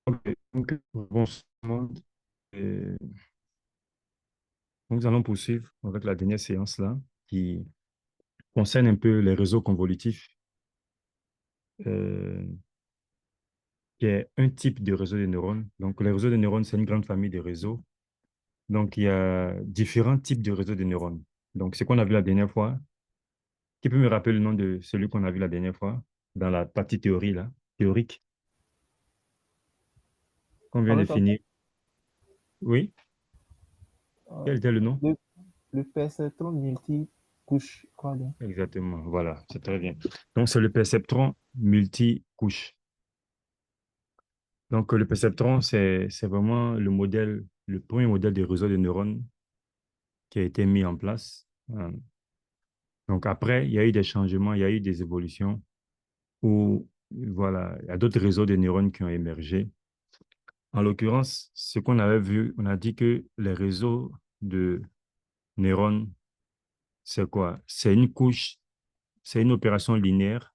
Ok, bonsoir tout le monde. Et nous allons poursuivre avec la dernière séance là, qui concerne un peu les réseaux convolutifs, euh, qui est un type de réseau de neurones. Donc, les réseaux de neurones, c'est une grande famille de réseaux. Donc, il y a différents types de réseaux de neurones. Donc, ce qu'on a vu la dernière fois, qui peut me rappeler le nom de celui qu'on a vu la dernière fois dans la partie théorie là, théorique, qu'on vient de Avec finir. Oui, euh, quel était le nom? le, le perceptron multi-couche, quoi donc? Exactement, voilà, c'est très bien. Donc, c'est le perceptron multicouche. Donc, le perceptron, c'est vraiment le modèle, le premier modèle de réseau de neurones qui a été mis en place. Donc, après, il y a eu des changements, il y a eu des évolutions où, voilà, il y a d'autres réseaux de neurones qui ont émergé. En l'occurrence, ce qu'on avait vu, on a dit que les réseaux de neurones, c'est quoi? C'est une couche, c'est une opération linéaire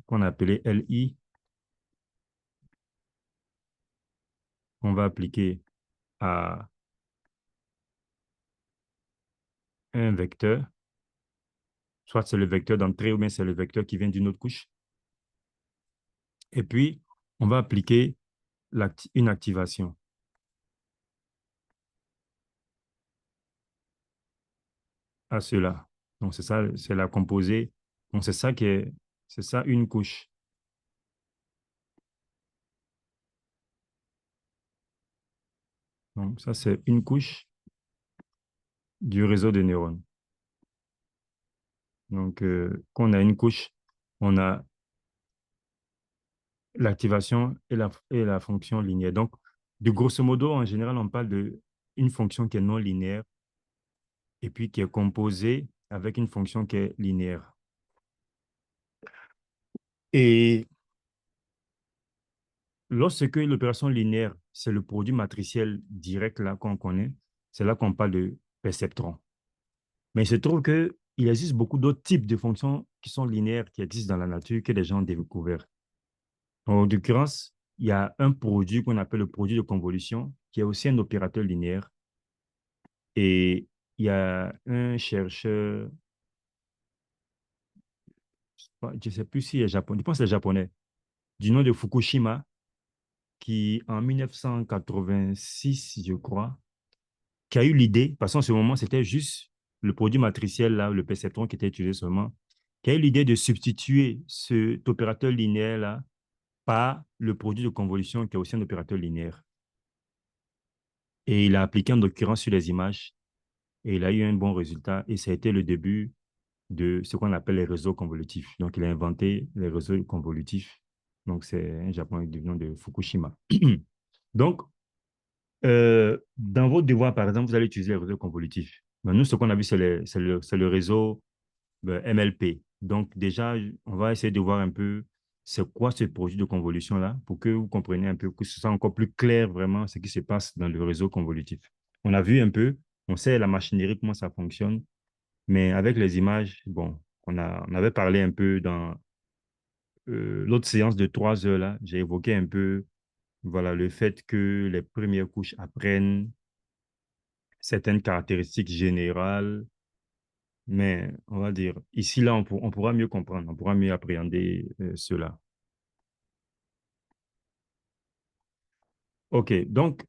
qu'on a appelée LI, qu'on va appliquer à un vecteur, soit c'est le vecteur d'entrée ou bien c'est le vecteur qui vient d'une autre couche. Et puis, on va appliquer une activation à cela. Donc, c'est ça, c'est la composée. Donc, c'est ça une couche. Donc, ça, c'est une couche du réseau de neurones. Donc, quand on a une couche, on a l'activation et la fonction linéaire. Donc, de grosso modo, en général, on parle de une fonction qui est non linéaire et puis qui est composée avec une fonction qui est linéaire. Et lorsque l'opération linéaire, c'est le produit matriciel direct là qu'on connaît, c'est là qu'on parle de perceptron. Mais il se trouve qu'il existe beaucoup d'autres types de fonctions qui sont linéaires, qui existent dans la nature, que les gens ont découvert. En l'occurrence, il y a un produit qu'on appelle le produit de convolution, qui est aussi un opérateur linéaire. Et il y a un chercheur, je ne sais plus si est japonais, je pense que c'est japonais, du nom de Fukushima, qui en 1986, je crois, qui a eu l'idée, parce qu'en ce moment, c'était juste le produit matriciel, là, le perceptron qui était utilisé seulement, qui a eu l'idée de substituer cet opérateur linéaire-là par le produit de convolution qui est aussi un opérateur linéaire. Et il a appliqué en l'occurrence sur les images et il a eu un bon résultat et ça a été le début de ce qu'on appelle les réseaux convolutifs. Donc, il a inventé les réseaux convolutifs. Donc, c'est un Japonais du nom de Fukushima. Donc, dans vos devoirs, par exemple, vous allez utiliser les réseaux convolutifs. Mais nous, ce qu'on a vu, c'est le réseau MLP. Donc, déjà, on va essayer de voir un peu c'est quoi ce projet de convolution-là pour que vous compreniez un peu, que ce soit encore plus clair vraiment ce qui se passe dans le réseau convolutif. On a vu un peu, on sait la machinerie, comment ça fonctionne, mais avec les images, bon, on avait parlé un peu dans l'autre séance de 3 heures là, j'ai évoqué un peu voilà, le fait que les premières couches apprennent certaines caractéristiques générales, mais on va dire, ici, là, on pourra mieux comprendre, on pourra mieux appréhender cela. OK, donc,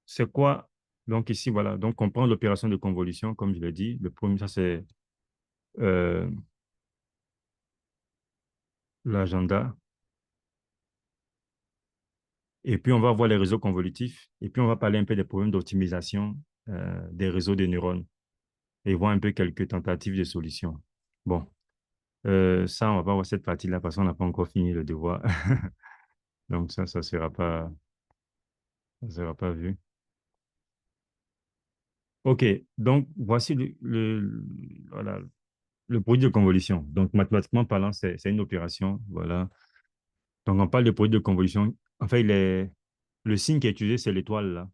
c'est quoi? Donc, ici, voilà, donc on prend l'opération de convolution, comme je l'ai dit. Le premier, ça, c'est euh, l'agenda. Et puis, on va voir les réseaux convolutifs. Et puis, on va parler un peu des problèmes d'optimisation des réseaux de neurones et voir un peu quelques tentatives de solutions. Bon, ça, on va pas voir cette partie-là parce qu'on n'a pas encore fini le devoir. Donc, ça sera pas vu. OK, donc voici voilà, le produit de convolution. Donc, mathématiquement parlant, c'est une opération. Voilà. Donc, on parle de produit de convolution. En fait, le signe qui est utilisé, c'est l'étoile là,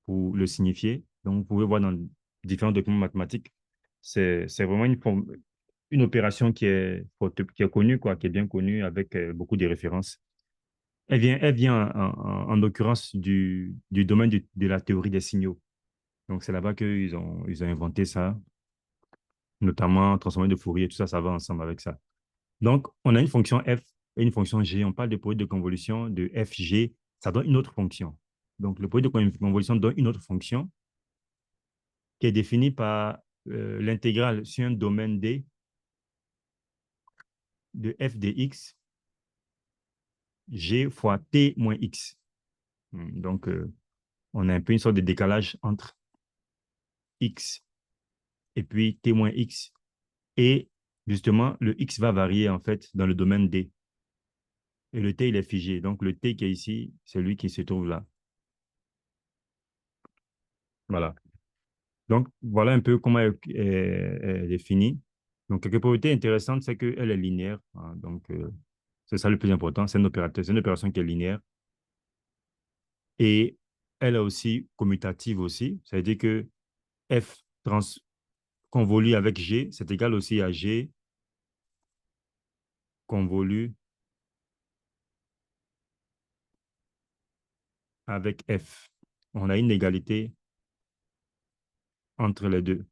pour le signifier. Donc, vous pouvez voir dans différents documents mathématiques. C'est vraiment une opération qui est connue, quoi, qui est bien connue avec beaucoup de références. Elle vient en l'occurrence du domaine de la théorie des signaux. Donc, c'est là-bas ils ont inventé ça, notamment transformer de Fourier, tout ça, ça va ensemble avec ça. Donc, on a une fonction f et une fonction g. On parle de produit de convolution de f, g, ça donne une autre fonction. Donc, le produit de convolution donne une autre fonction qui est définie par l'intégrale sur un domaine D de f de x, g fois t moins x. Donc, on a un peu une sorte de décalage entre x et puis t moins x. Et justement, le x va varier en fait dans le domaine D. Et le t, il est figé. Donc, le t qui est ici, c'est lui qui se trouve là. Voilà. Donc, voilà un peu comment elle est définie. Donc, quelques propriétés intéressantes, c'est qu'elle est linéaire, hein. Donc, c'est ça le plus important. C'est un opérateur, c'est une opération qui est linéaire. Et elle est aussi commutative aussi. Ça veut dire que f convolu avec g, c'est égal aussi à g convolu avec f. On a une égalité entre les deux.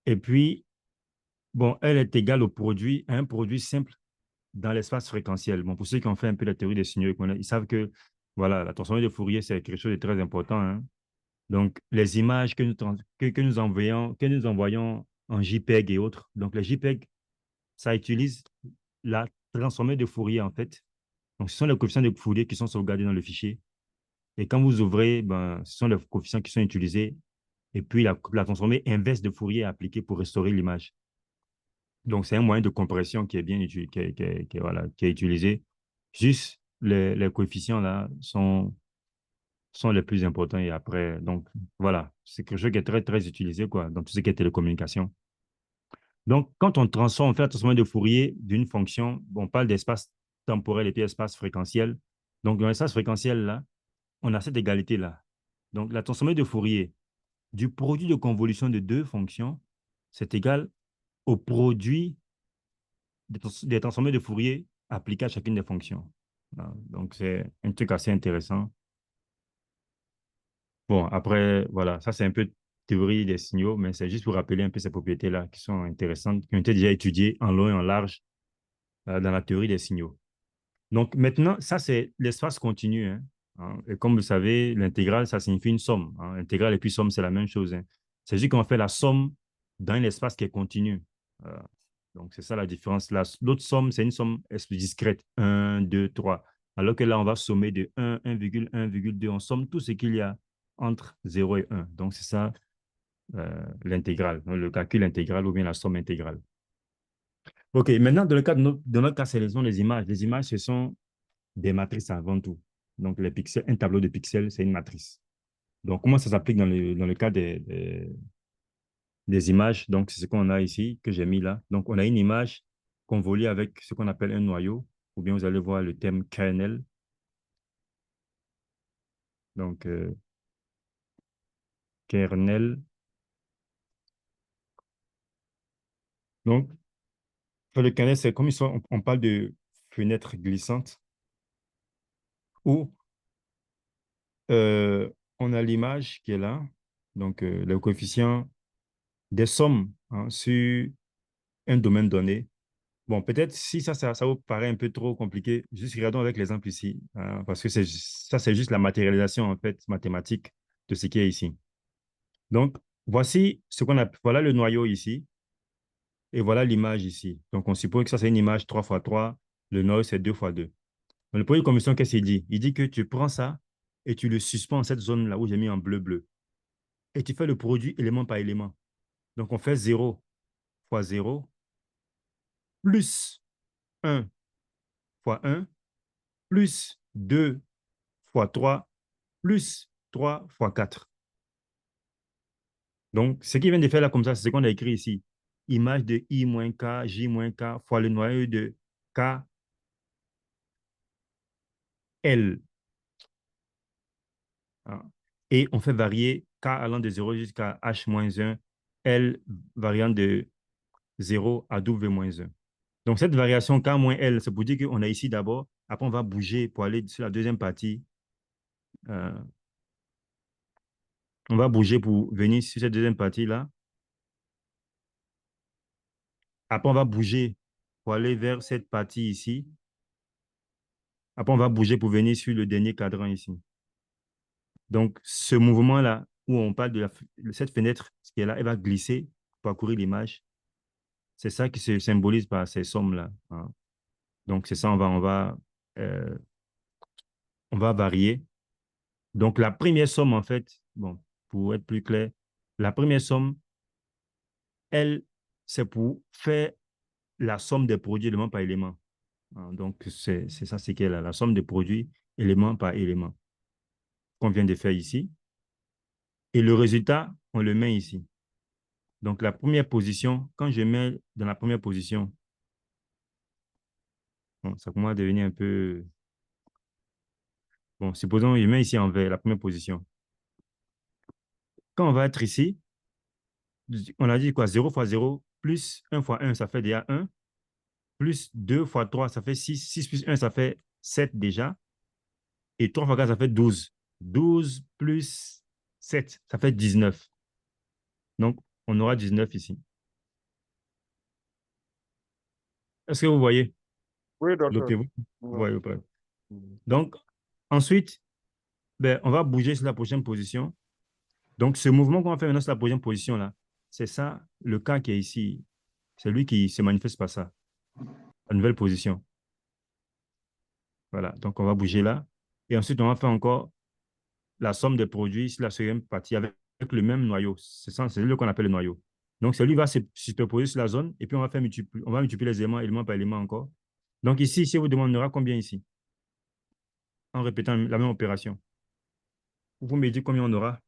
Et puis, bon, elle est égale au produit, à un produit simple dans l'espace fréquentiel. Bon, pour ceux qui ont fait un peu la théorie des signaux, ils savent que voilà, la transformée de Fourier, c'est quelque chose de très important, hein. Donc, les images que nous envoyons en JPEG et autres, donc les JPEG, ça utilise la transformée de Fourier, en fait. Donc, ce sont les coefficients de Fourier qui sont sauvegardés dans le fichier. Et quand vous ouvrez, ben, ce sont les coefficients qui sont utilisés. Et puis, la transformée inverse de Fourier est appliquée pour restaurer l'image. Donc, c'est un moyen de compression qui est bien voilà, qui est utilisé. Juste, les coefficients là sont les plus importants et après, donc voilà, c'est quelque chose qui est très, très utilisé quoi, dans tout ce qui est télécommunication. Donc, quand on transforme, on fait la transformation de Fourier d'une fonction, on parle d'espace temporel et puis espace fréquentiel. Donc, dans l'espace fréquentiel là, on a cette égalité là. Donc, la transformée de Fourier du produit de convolution de deux fonctions, c'est égal au produit des transformés de Fourier appliqués à chacune des fonctions. Donc, c'est un truc assez intéressant. Bon, après, voilà, ça, c'est un peu théorie des signaux, mais c'est juste pour rappeler un peu ces propriétés-là qui sont intéressantes, qui ont été déjà étudiées en long et en large dans la théorie des signaux. Donc, maintenant, ça, c'est l'espace continu, hein. Et comme vous savez, l'intégrale, ça signifie une somme, hein. Intégrale et puis somme, c'est la même chose, hein. C'est juste qu'on fait la somme dans un espace qui est continu. Euh, Donc, c'est ça la différence. L'autre somme, c'est une somme discrète. Un, 2, 3. Alors que là, on va sommer de 1, 1,2. On somme tout ce qu'il y a entre 0 et 1. Donc, c'est ça l'intégrale, le calcul intégral ou bien la somme intégrale. OK, maintenant, dans le cas de notre cas, c'est les images. Les images, ce sont des matrices avant tout. Donc, les pixels, un tableau de pixels, c'est une matrice. Donc, comment ça s'applique dans le cas des images? Donc, c'est ce qu'on a ici, que j'ai mis là. Donc, on a une image convolue avec ce qu'on appelle un noyau, ou bien vous allez voir le terme kernel. Donc, kernel. Donc, sur le kernel, c'est comme on parle de fenêtre glissante, où euh, on a l'image qui est là, donc le coefficient des sommes, hein, sur un domaine donné. Bon, peut-être si ça vous paraît un peu trop compliqué, juste regardons avec l'exemple ici, hein, parce que ça, c'est juste la matérialisation, en fait, mathématique de ce qui est ici. Donc, voici ce qu'on a, voilà le noyau ici, et voilà l'image ici. Donc, on suppose que ça, c'est une image 3 fois 3, le noyau, c'est 2 fois 2. Donc, le produit de conversion, qu'est-ce qu'il dit? Il dit que tu prends ça et tu le suspends en cette zone-là où j'ai mis en bleu-bleu. Et tu fais le produit élément par élément. Donc, on fait 0 fois 0 plus 1 fois 1 plus 2 fois 3 plus 3 fois 4. Donc, ce qu'il vient de faire là comme ça, c'est ce qu'on a écrit ici. Image de I moins K, J moins K fois le noyau de K, L, hein. Et on fait varier K allant de 0 jusqu'à H moins 1, L variant de 0 à W moins 1. Donc, cette variation K moins L, c'est pour dire qu'on a ici d'abord. Après, on va bouger pour aller sur la deuxième partie. Euh, on va bouger pour venir sur cette deuxième partie-là. Après, on va bouger pour aller vers cette partie ici. Après, on va bouger pour venir sur le dernier cadran ici. Donc, ce mouvement-là, où on parle de cette fenêtre qui est là, elle va glisser pour parcourir l'image. C'est ça qui se symbolise par ces sommes-là, hein. Donc, c'est ça, euh, on va varier. Donc, la première somme, en fait, bon, pour être plus clair, la première somme, elle, c'est pour faire la somme des produits élément par élément, hein. Donc, c'est ça, c'est qu'elle a la somme des produits élément par élément qu'on vient de faire ici. Et le résultat, on le met ici. Donc, la première position, quand je mets dans la première position, bon, ça commence à devenir un peu... Bon, supposons que je mets ici en vert, la première position. Quand on va être ici, on a dit quoi? 0 fois 0 plus 1 fois 1, ça fait déjà 1. Plus 2 fois 3, ça fait 6. 6 plus 1, ça fait 7 déjà. Et 3 fois 4, ça fait 12. 12 plus 7, ça fait 19. Donc, on aura 19 ici. Est-ce que vous voyez Oui, le docteur. pivot? Vous Ouais. voyez pas. Donc, ensuite, ben, on va bouger sur la prochaine position. Donc, ce mouvement qu'on va faire maintenant sur la prochaine position, là, c'est ça, le cas qui est ici. C'est lui qui se manifeste par ça, la nouvelle position. Voilà, donc on va bouger là. Et ensuite, on va faire encore la somme des produits sur la seconde partie avec le même noyau. C'est ça, c'est le qu'on appelle le noyau. Donc, celui va se superposer sur la zone et puis on va multiplier les éléments, élément par élément encore. Donc, ici, vous demandera combien ici, en répétant la même opération. Vous me dites combien on aura.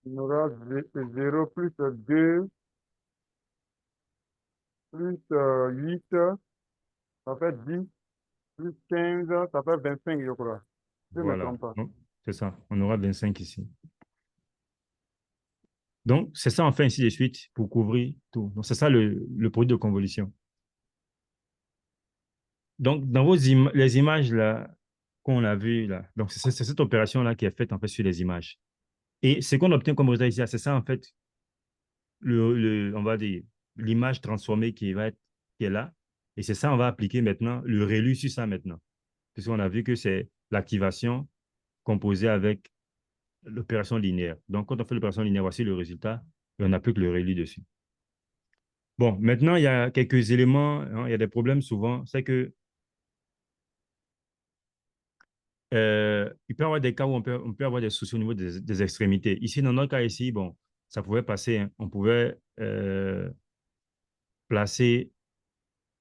On aura 0 plus 2 plus 8, ça fait 10, plus 15, ça fait 25, je crois. Je ne me Voilà. trompe pas. Donc, c'est ça. On aura 25 ici. Donc, c'est ça, on fait ainsi de suite pour couvrir tout. Donc, c'est ça le produit de convolution. Donc, dans les images là qu'on a vues là, donc c'est cette opération-là qui est faite en fait sur les images. Et ce qu'on obtient comme résultat ici, c'est ça en fait, on va dire, l'image transformée qui est là. Et c'est ça, on va appliquer maintenant le ReLU sur ça maintenant. Puisqu'on a vu que c'est l'activation composée avec l'opération linéaire. Donc, quand on fait l'opération linéaire, voici le résultat et on applique le ReLU dessus. Bon, maintenant, il y a quelques éléments, hein, il y a des problèmes souvent. C'est que il peut y avoir des cas où on peut avoir des soucis au niveau des extrémités. Ici, dans notre cas ici, bon, ça pouvait passer, hein. On pouvait placer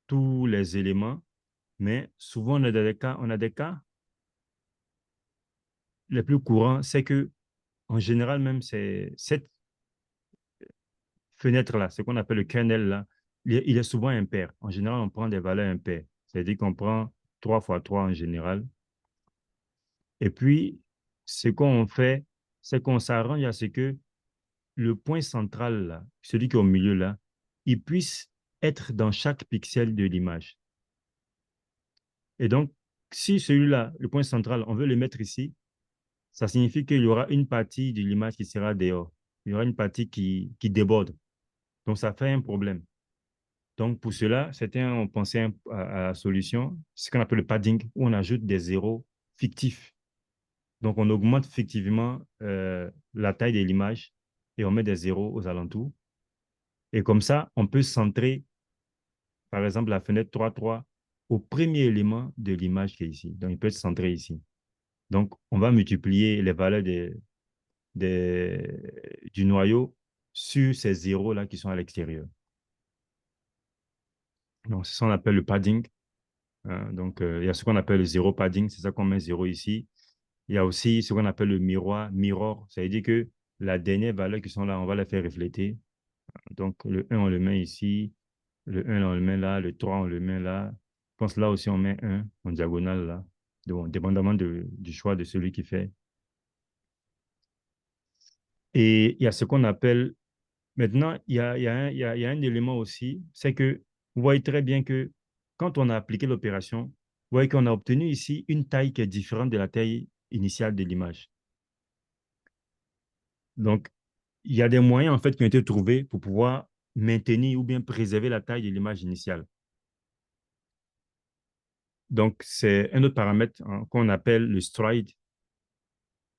tous les éléments, mais souvent, on a des cas les plus courants, c'est que, en général, même, c'est cette fenêtre-là, ce qu'on appelle le kernel-là, il est souvent impair. En général, on prend des valeurs impaires. C'est-à-dire qu'on prend 3 fois 3 en général. Et puis, ce qu'on fait, c'est qu'on s'arrange à ce que le point central, là, celui qui est au milieu, là, il puisse être dans chaque pixel de l'image. Et donc, si celui-là, le point central, on veut le mettre ici, ça signifie qu'il y aura une partie de l'image qui sera dehors. Il y aura une partie qui déborde. Donc, ça fait un problème. Donc, pour cela, on pensait à la solution, ce qu'on appelle le padding, où on ajoute des zéros fictifs. Donc, on augmente fictivement la taille de l'image et on met des zéros aux alentours. Et comme ça, on peut centrer, par exemple, la fenêtre 3,3 au premier élément de l'image qui est ici. Donc, il peut être centré ici. Donc, on va multiplier les valeurs du noyau sur ces zéros-là qui sont à l'extérieur. Donc, c'est ça qu'on appelle le padding, hein. Donc, il y a ce qu'on appelle le zéro padding, c'est ça qu'on met zéro ici. Il y a aussi ce qu'on appelle le mirror. Ça veut dire que la dernière valeur qui sont là, on va la faire refléter. Donc, le 1, on le met ici. Le 1, on le met là. Le 3, on le met là. Je pense là aussi, on met 1 en diagonale là. Donc, dépendamment du choix de celui qui fait. Et il y a ce qu'on appelle... Maintenant, il y a un élément aussi, c'est que vous voyez très bien que quand on a appliqué l'opération, vous voyez qu'on a obtenu ici une taille qui est différente de la taille initiale de l'image. Donc, il y a des moyens en fait qui ont été trouvés pour pouvoir maintenir ou bien préserver la taille de l'image initiale. Donc, c'est un autre paramètre hein, qu'on appelle le stride,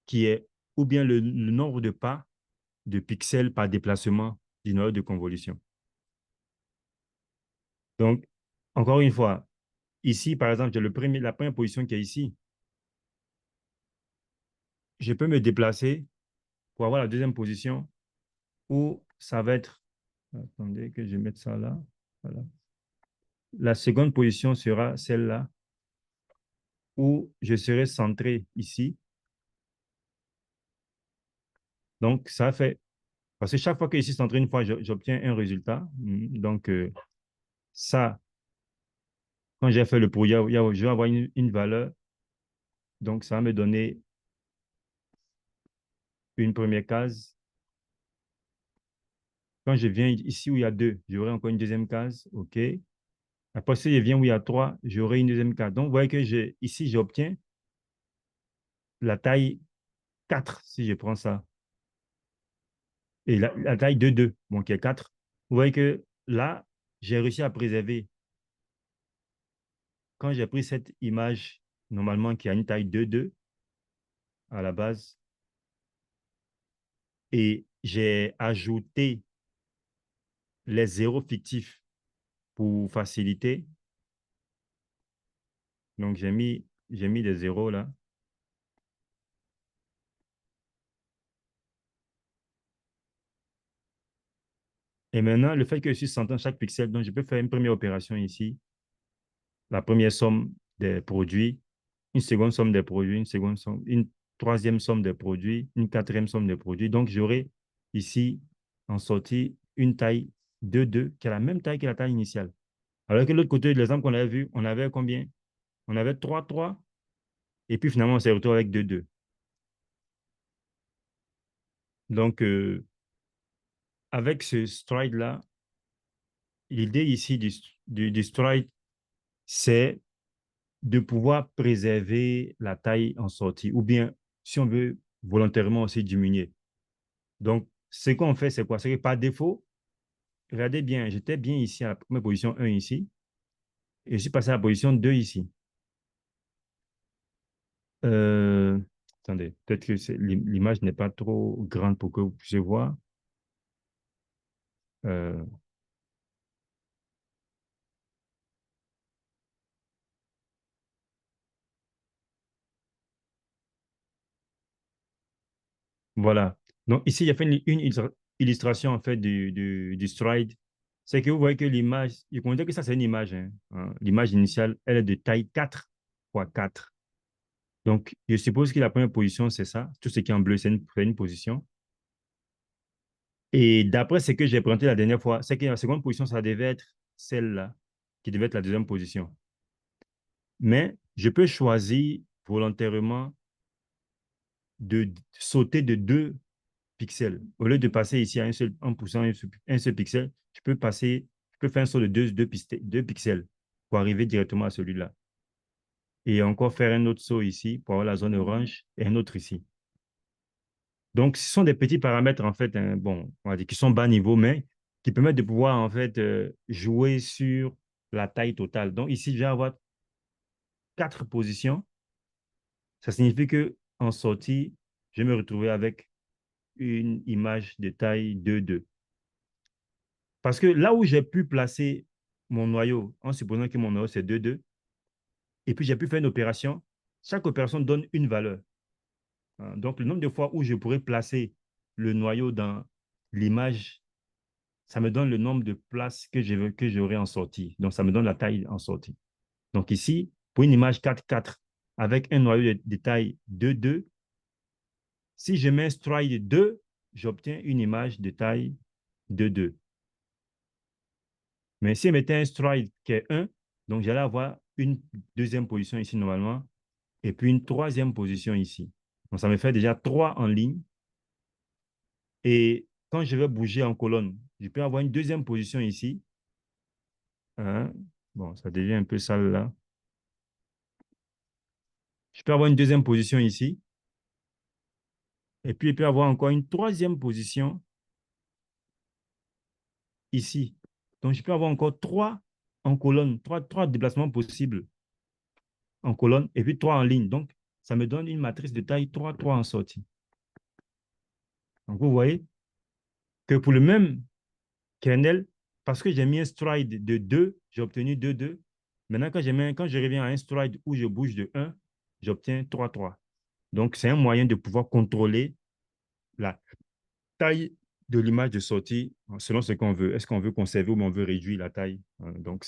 qui est ou bien le nombre de pas de pixels par déplacement du noyau de convolution. Donc, encore une fois, ici, par exemple, j'ai la première position qui est ici. Je peux me déplacer pour avoir la deuxième position où ça va être... Attendez que je mette ça là. Voilà. La seconde position sera celle-là où je serai centré ici. Donc, ça fait... Parce que chaque fois que je suis centré une fois, j'obtiens un résultat. Donc, ça, quand j'ai fait le produit, je vais avoir une valeur. Donc, ça va me donner une première case. Quand je viens ici où il y a 2, j'aurai encore une deuxième case. OK. Après, si je viens où il y a 3, j'aurai une deuxième case. Donc, vous voyez que ici, j'obtiens la taille 4 si je prends ça. Et la taille de 2, bon, qui est 4. Vous voyez que là, j'ai réussi à préserver. Quand j'ai pris cette image, normalement, qui a une taille de 2 à la base, et j'ai ajouté les zéros fictifs pour faciliter. Donc, j'ai mis des zéros là. Et maintenant, le fait que je suis centré chaque pixel, donc je peux faire une première opération ici, la première somme des produits, une seconde somme des produits, une troisième somme des produits, une quatrième somme des produits. Donc, j'aurai ici en sortie une taille de 2 qui est la même taille que la taille initiale. Alors que l'autre côté de l'exemple qu'on avait vu, on avait combien? On avait 3 3 et puis finalement, on s'est retrouvé avec 2 2. Donc, avec ce stride-là, l'idée ici du stride, c'est de pouvoir préserver la taille en sortie, ou bien, si on veut, volontairement aussi diminuer. Donc, ce qu'on fait, c'est quoi? C'est que par défaut, regardez bien, j'étais bien ici à la première position 1 ici, et je suis passé à la position 2 ici. Euh, Attendez, peut-être que l'image n'est pas trop grande pour que vous puissiez voir. Euh, voilà. Donc, ici, il y a fait une illustration, en fait, du stride. C'est que vous voyez que l'image, il faut dire que ça, c'est une image. Hein. L'image initiale, elle est de taille 4 x 4. Donc, je suppose que la première position, c'est ça. Tout ce qui est en bleu, c'est une position. Et d'après ce que j'ai présenté la dernière fois, c'est que la seconde position, ça devait être celle-là, qui devait être la deuxième position. Mais je peux choisir volontairement de sauter de 2 pixels. Au lieu de passer ici à en poussant un seul pixel, je peux faire un saut de 2 pixels pour arriver directement à celui-là. Et encore faire un autre saut ici pour avoir la zone orange et un autre ici. Donc, ce sont des petits paramètres, en fait, hein, bon, on va dire, qui sont bas niveau, mais qui permettent de pouvoir, en fait, jouer sur la taille totale. Donc, ici, je vais avoir 4 positions. Ça signifie que en sortie, je vais me retrouver avec une image de taille 2,2. Parce que là où j'ai pu placer mon noyau, en supposant que mon noyau, c'est 2,2, et puis j'ai pu faire une opération, chaque opération donne une valeur. Hein. Donc, le nombre de fois où je pourrais placer le noyau dans l'image, ça me donne le nombre de places que j'aurai en sortie. Donc, ça me donne la taille en sortie. Donc, ici, pour une image 4,4 avec un noyau de taille 2,2, si je mets stride 2, j'obtiens une image de taille 2,2. Mais si je mettais un stride qui est 1, donc j'allais avoir une deuxième position ici normalement, et puis une troisième position ici. Donc, ça me fait déjà 3 en ligne. Et quand je vais bouger en colonne, je peux avoir une deuxième position ici Hein? Bon, ça devient un peu sale là. Je peux avoir une deuxième position ici. Et puis, il peut avoir encore une troisième position ici. Donc, je peux avoir encore trois en colonne, trois déplacements possibles en colonne et puis trois en ligne. Donc, ça me donne une matrice de taille 3 3 en sortie. Donc, vous voyez que pour le même kernel, parce que j'ai mis un stride de 2, j'ai obtenu 2 2. Maintenant, quand je reviens à un stride où je bouge de 1, j'obtiens 3 3. Donc, c'est un moyen de pouvoir contrôler la taille de l'image de sortie selon ce qu'on veut. Est-ce qu'on veut conserver ou on veut réduire la taille? Donc,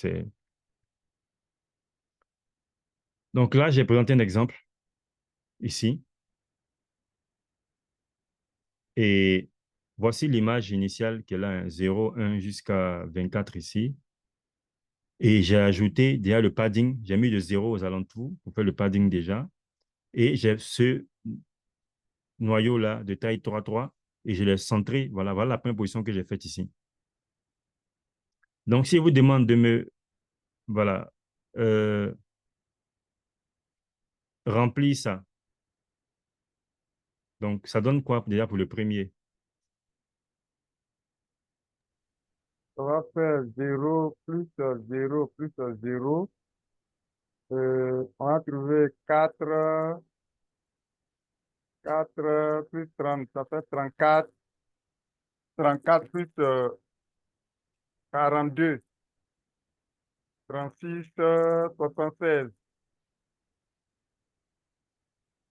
donc là, j'ai présenté un exemple ici. Et voici l'image initiale qui est là, 0, 1 jusqu'à 24 ici. Et j'ai ajouté déjà le padding. J'ai mis de 0 aux alentours pour faire le padding déjà. Et j'ai ce noyau-là de taille 3 3 et je l'ai centré. Voilà, voilà la première position que j'ai faite ici. Donc, si vous demande de me, voilà, euh, remplir ça, donc ça donne quoi déjà pour le premier? On va faire 0 plus 0 plus 0. On va trouver 4 plus 30, ça fait 34. 34 plus 42. 36, 76.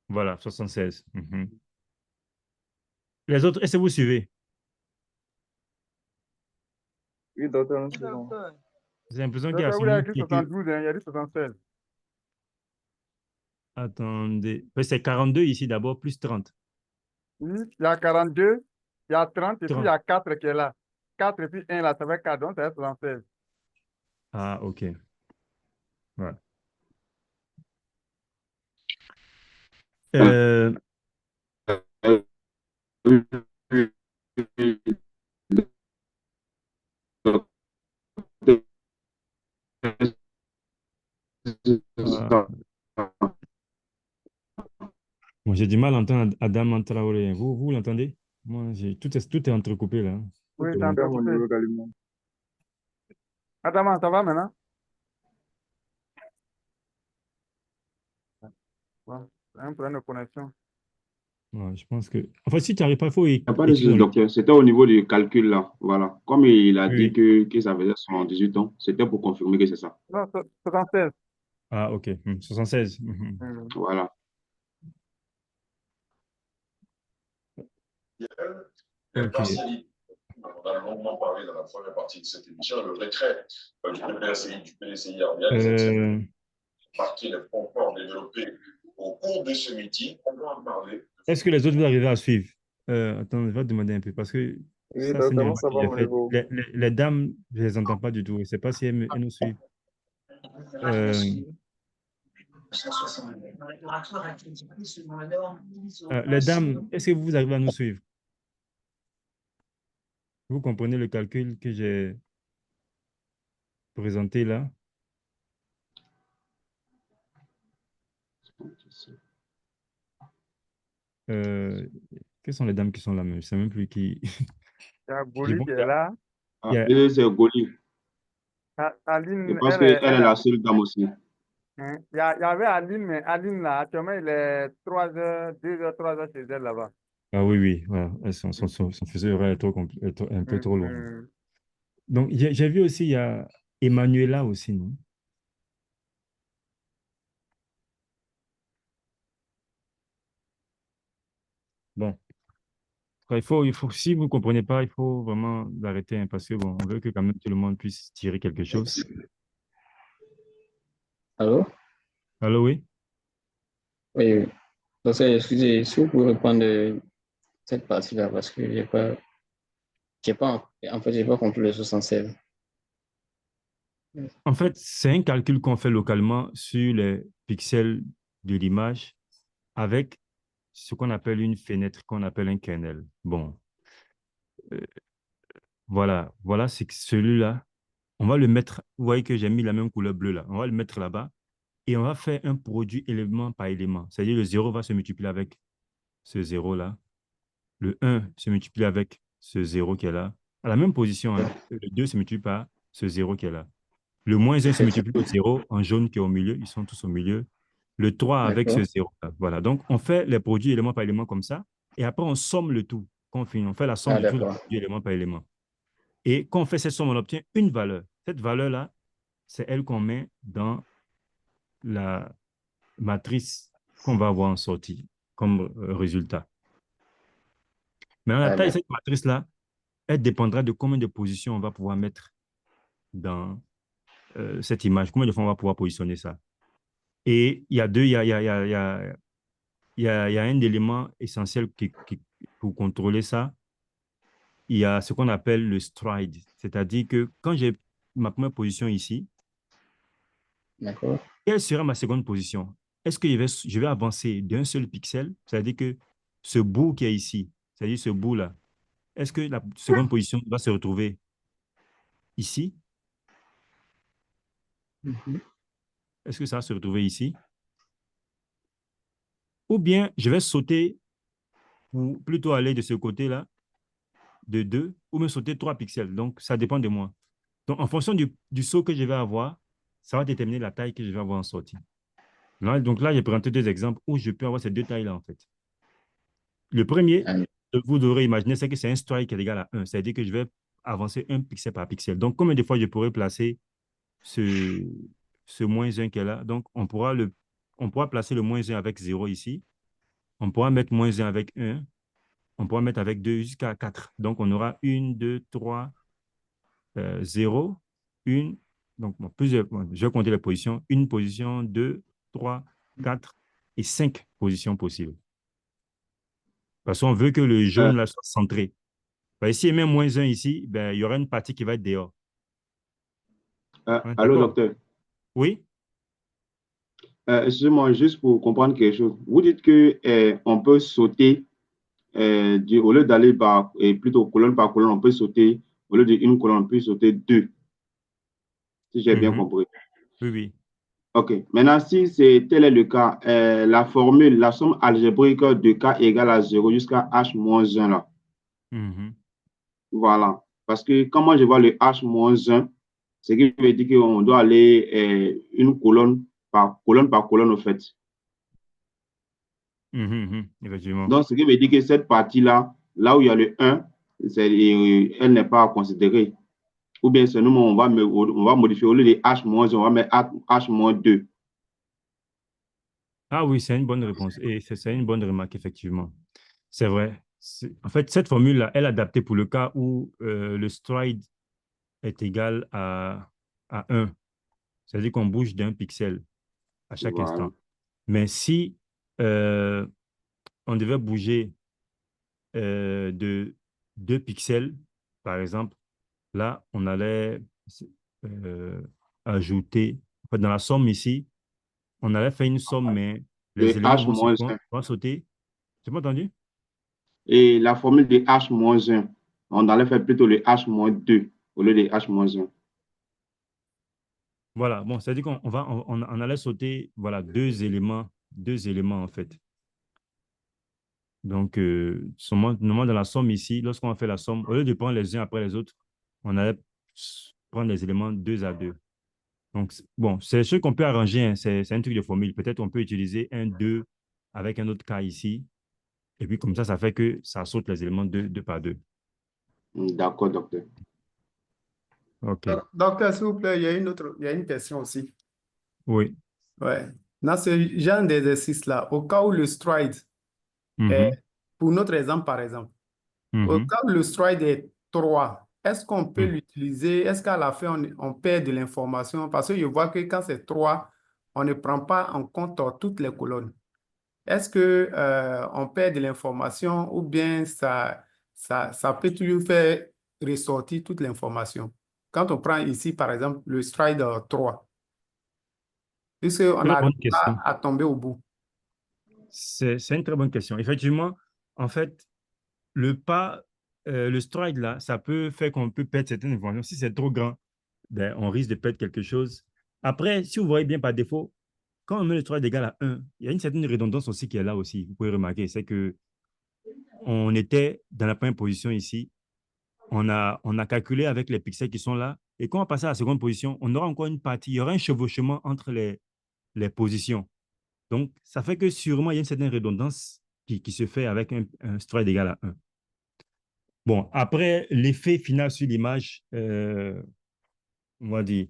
Voilà, 76. Mhm. Les autres, est-ce que vous suivez? Oui, docteur, nous suivons. J'ai l'impression qu'il y a Docteur, vous avez seulement écrit quelques... 72, hein, il y a dit 76. Attendez. C'est 42 ici d'abord, plus 30. Oui, il y a 42, il y a 30 et puis il y 30. a 4 qui est là. 4 et puis 1 là, ça fait 4, donc ça fait 76. Ah, OK. Ouais. Euh, ah, moi, j'ai du mal à entendre Adam Traoré. Vous l'entendez? Moi, tout est entrecoupé là. Oui, c'est Docteur, mon entrecoupé. niveau également. Adama, ça va maintenant? Ouais, c'est un problème de connexion. Ouais, je pense que... Enfin, si tu n'arrives pas, il faut Il n'y a pas de écrire souci, dans le... docteur. C'était au niveau du calcul, là. Voilà. Comme il a Oui, dit oui. que ça faisait 78 ans, c'était pour confirmer que c'est ça. Non, 76. Ah, OK. 76. Mhm. Voilà. Les OK. partialités. On a longuement parlé dans la première partie de cette émission, le retrait du PDCI Arbial, les excès Euh, marqués, les points forts développés au cours de ce meeting. On va en parler. Est-ce que les autres vont arriver à suivre? Attends, je vais te demander un peu parce que Oui, ça, c'est une docteur, moi, remarque ça que va, j'ai mon faite. niveau. Les dames, je ne les entends pas du tout. Je ne sais pas si elles nous suivent. Euh, les dames, est-ce que vous arrivez à nous suivre? Vous comprenez le calcul que j'ai présenté là? Euh, quelles sont les dames qui sont là même? Je ne sais même plus qui. Il y a Je Goli vois qui qu'il est là. y Ah, a- et c'est Goli. Je Aline, pense qu'elle est la seule dame aussi. hein, il y avait Aline, mais Aline là, actuellement, il est 3 heures, 2 heures, 3 heures chez elle là-bas. Ah oui, oui, voilà. Son fuseau horaire est un peu trop loin. Mhm. Donc, j'ai vu aussi, il y a Emmanuela aussi, non? Bon, si vous ne comprenez pas, il faut vraiment l'arrêter hein, parce que bon, on veut que quand même tout le monde puisse tirer quelque chose. Allô? Allô, oui? Oui, oui. Donc, excusez, si vous pouvez reprendre cette partie-là parce que en fait, j'ai pas compris le 76. En fait, c'est un calcul qu'on fait localement sur les pixels de l'image avec ce qu'on appelle une fenêtre, qu'on appelle un kernel. Bon, euh, voilà, c'est que celui-là, On va le mettre, vous voyez que j'ai mis la même couleur bleue là, on va le mettre là-bas et on va faire un produit élément par élément. C'est-à-dire le 0 va se multiplier avec ce 0 là, le 1 se multiplie avec ce 0 qui est là, à la même position, hein. Le 2 se multiplie par ce 0 qui est là. Le moins 1 se multiplie au 0 en jaune qui est au milieu, ils sont tous au milieu. Le 3 avec ce D'accord. 0 là. Voilà, donc on fait les produits élément par élément comme ça et après on somme le tout. Quand on finit, on fait la somme Ah, de tous les d'accord. produits élément par élément. Et quand on fait cette somme, on obtient une valeur. Cette valeur-là, c'est elle qu'on met dans la matrice qu'on va avoir en sortie comme résultat. Maintenant, la Ah, taille de d'accord. cette matrice-là, elle dépendra de combien de positions on va pouvoir mettre dans cette image, combien de fois on va pouvoir positionner ça. Et il y a deux, il y a un élément essentiel pour contrôler ça. Il y a ce qu'on appelle le stride, c'est-à-dire que quand j'ai ma première position ici, D'accord. quelle sera ma seconde position? Est-ce que je vais avancer d'un seul pixel? C'est-à-dire que ce bout qui est ici, c'est-à-dire ce bout-là, est-ce que la seconde position va se retrouver ici? Mhm. Est-ce que ça va se retrouver ici? Ou bien je vais sauter ou plutôt aller de ce côté-là, de 2, ou me sauter 3 pixels. Donc, ça dépend de moi. Donc, en fonction du saut que je vais avoir, ça va déterminer la taille que je vais avoir en sortie. Là, donc là, j'ai présenté deux exemples où je peux avoir ces deux tailles-là, en fait. Le premier, Ah, vous devrez imaginer, c'est que c'est un strike qui est égal à 1. C'est-à-dire que je vais avancer un pixel par pixel. Donc, combien de fois je pourrais placer ce, ce moins un qui est là? Donc, on pourra placer le moins un avec 0 ici. On pourra mettre moins un avec 1. On pourra mettre avec 2 jusqu'à 4. Donc, on aura 1, 2, 3, 0, 1. Donc, bon, je vais compter les positions. Une position, 2, 3, 4 et 5 positions possibles. Parce qu'on veut que le Euh, jaune là soit centré. Ben, si il met moins un ici, ben, il y aura une partie qui va être dehors. On est allô, d'accord? docteur. Oui? Excusez-moi, juste pour comprendre quelque chose. Vous dites que on peut sauter, au lieu d'aller plutôt colonne par colonne, on peut sauter, au lieu d'une colonne, on peut sauter deux, si j'ai bien Mhm. compris. Oui, oui. OK. Maintenant, si tel est le cas, la formule, la somme algébrique de k égale à 0 jusqu'à h-1 là. Mhm. Voilà. Parce que quand moi je vois le h-1, ce qui veut dire qu'on doit aller une colonne par colonne, au fait. Mhm, mhm. Effectivement. Donc, ce qui veut dire que cette partie-là, là où il y a le 1, elle n'est pas considérée. Ou bien, c'est nous, on va modifier, au lieu de h-1, on va mettre h-2. Ah oui, c'est une bonne réponse. Et c'est une bonne remarque, effectivement. C'est vrai. En fait, cette formule-là, elle est adaptée pour le cas où le stride est égal à 1. C'est-à-dire qu'on bouge d'un pixel à chaque Voilà. instant. Mais si euh, on devait bouger de 2 pixels, par exemple, là, on allait euh, ajouter, en fait, dans la somme ici, on allait faire une somme, mais les Le éléments h-1. vont sauter. Tu m'as entendu? Et la formule de h-1, on allait faire plutôt le h-2 au lieu de h-1. Voilà, bon, c'est-à-dire on allait sauter, voilà, deux éléments en fait. Donc, normalement, dans la somme ici, lorsqu'on a fait la somme, au lieu de prendre les uns après les autres, on allait prendre les éléments deux à deux. Donc, bon, c'est ce qu'on peut arranger, hein, c'est un truc de formule. Peut-être on peut utiliser un 2 avec un autre cas ici. Et puis, comme ça fait que ça saute les éléments deux par deux. D'accord, docteur. OK. Docteur, s'il vous plaît, il y a une question aussi. Oui. Ouais. Dans ce genre d'exercice-là, au cas où le stride est, Mhm, pour notre exemple par exemple, au mhm, cas où le stride est 3, est-ce qu'on peut mhm. l'utiliser? Est-ce qu'à la fin, on perd de l'information? Parce que je vois que quand c'est 3, on ne prend pas en compte toutes les colonnes. Est-ce que on perd de l'information ou bien ça peut toujours faire ressortir toute l'information? Quand on prend ici, par exemple, le stride 3, puisqu'on Très bonne n'arrive pas question. à tomber au bout. C'est une très bonne question. Effectivement, en fait, le stride là, ça peut faire qu'on peut perdre certaines informations si c'est trop grand. ben, on risque de perdre quelque chose. Après, si vous voyez bien par défaut, quand on met le 3 est égal à 1, il y a une certaine redondance aussi qui est là aussi. Vous pouvez remarquer, c'est que on était dans la première position ici. On a calculé avec les pixels qui sont là. Et quand on va passer à la seconde position, on aura encore une partie. Il y aura un chevauchement entre les positions. Donc, ça fait que sûrement, il y a une certaine redondance qui se fait avec un stride égal à 1. Bon, après, l'effet final sur l'image, on va dire,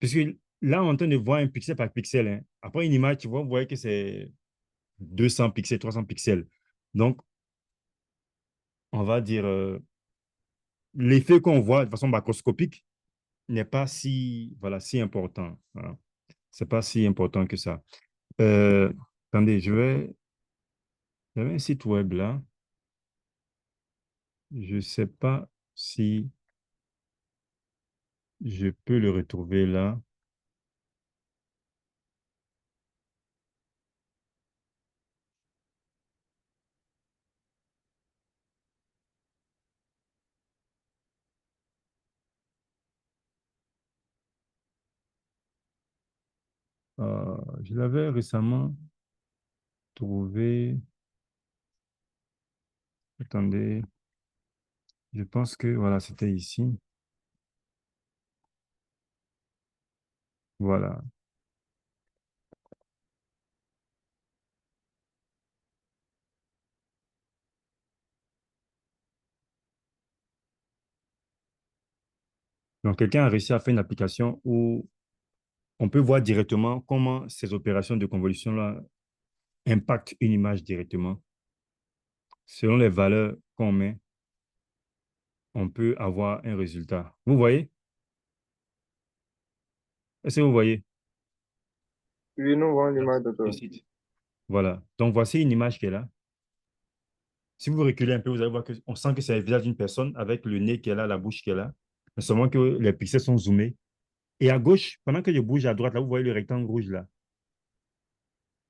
puisque là, on est en train de voir un pixel par pixel, hein. Après une image, tu vois, vous voyez que c'est 200 pixels, 300 pixels. Donc, on va dire, l'effet qu'on voit de façon macroscopique n'est pas si, voilà, si important. Voilà. C'est pas si important que ça. Euh, attendez, j'avais un site web là. Je ne sais pas si je peux le retrouver là. Je l'avais récemment trouvé. Attendez, je pense que voilà, c'était ici. Voilà. Donc, quelqu'un a réussi à faire une application où on peut voir directement comment ces opérations de convolution-là impactent une image directement. Selon les valeurs qu'on met, on peut avoir un résultat. Vous voyez? Est-ce que vous voyez Oui, nous voyons le l'image, docteur. site? Voilà. Donc, voici une image qui est là. Si vous reculez un peu, vous allez voir qu'on sent que c'est le visage d'une personne avec le nez qui est là, la bouche qui est là. Mais seulement que les pixels sont zoomés. Et à gauche, pendant que je bouge à droite, là, vous voyez le rectangle rouge là.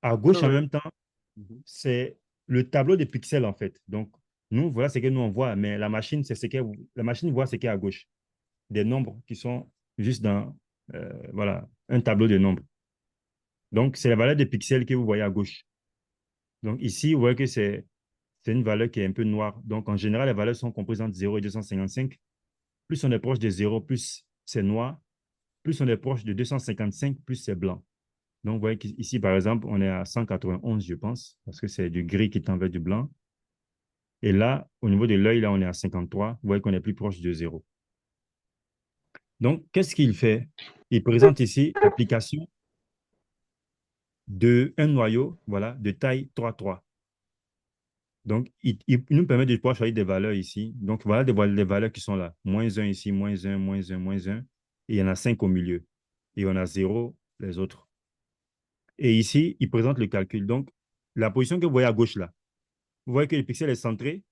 À Oui, gauche, en oui. même temps, c'est le tableau des pixels, en fait. Donc, nous, voilà ce que nous, on voit. Mais la machine, la machine voit ce qui est à gauche. Des nombres qui sont juste dans, voilà, un tableau de nombres. Donc, c'est la valeur des pixels que vous voyez à gauche. Donc, ici, vous voyez que c'est une valeur qui est un peu noire. Donc, en général, les valeurs sont comprises entre 0 et 255. Plus on est proche de 0, plus c'est noir. Plus on est proche de 255, plus c'est blanc. Donc, vous voyez qu'ici, par exemple, on est à 191, je pense, parce que c'est du gris qui est envers du blanc. Et là, au niveau de l'œil, là, on est à 53. Vous voyez qu'on est plus proche de 0. Donc, qu'est-ce qu'il fait? Il présente ici l'application d'un noyau, voilà, de taille 3,3. Donc, il nous permet de pouvoir choisir des valeurs ici. Donc, voilà des valeurs qui sont là. -1 ici, -1, -1, -1. Et il y en a 5 au milieu. Et on a 0, les autres. Et ici, il présente le calcul. Donc, la position que vous voyez à gauche là, vous voyez que le pixel est centré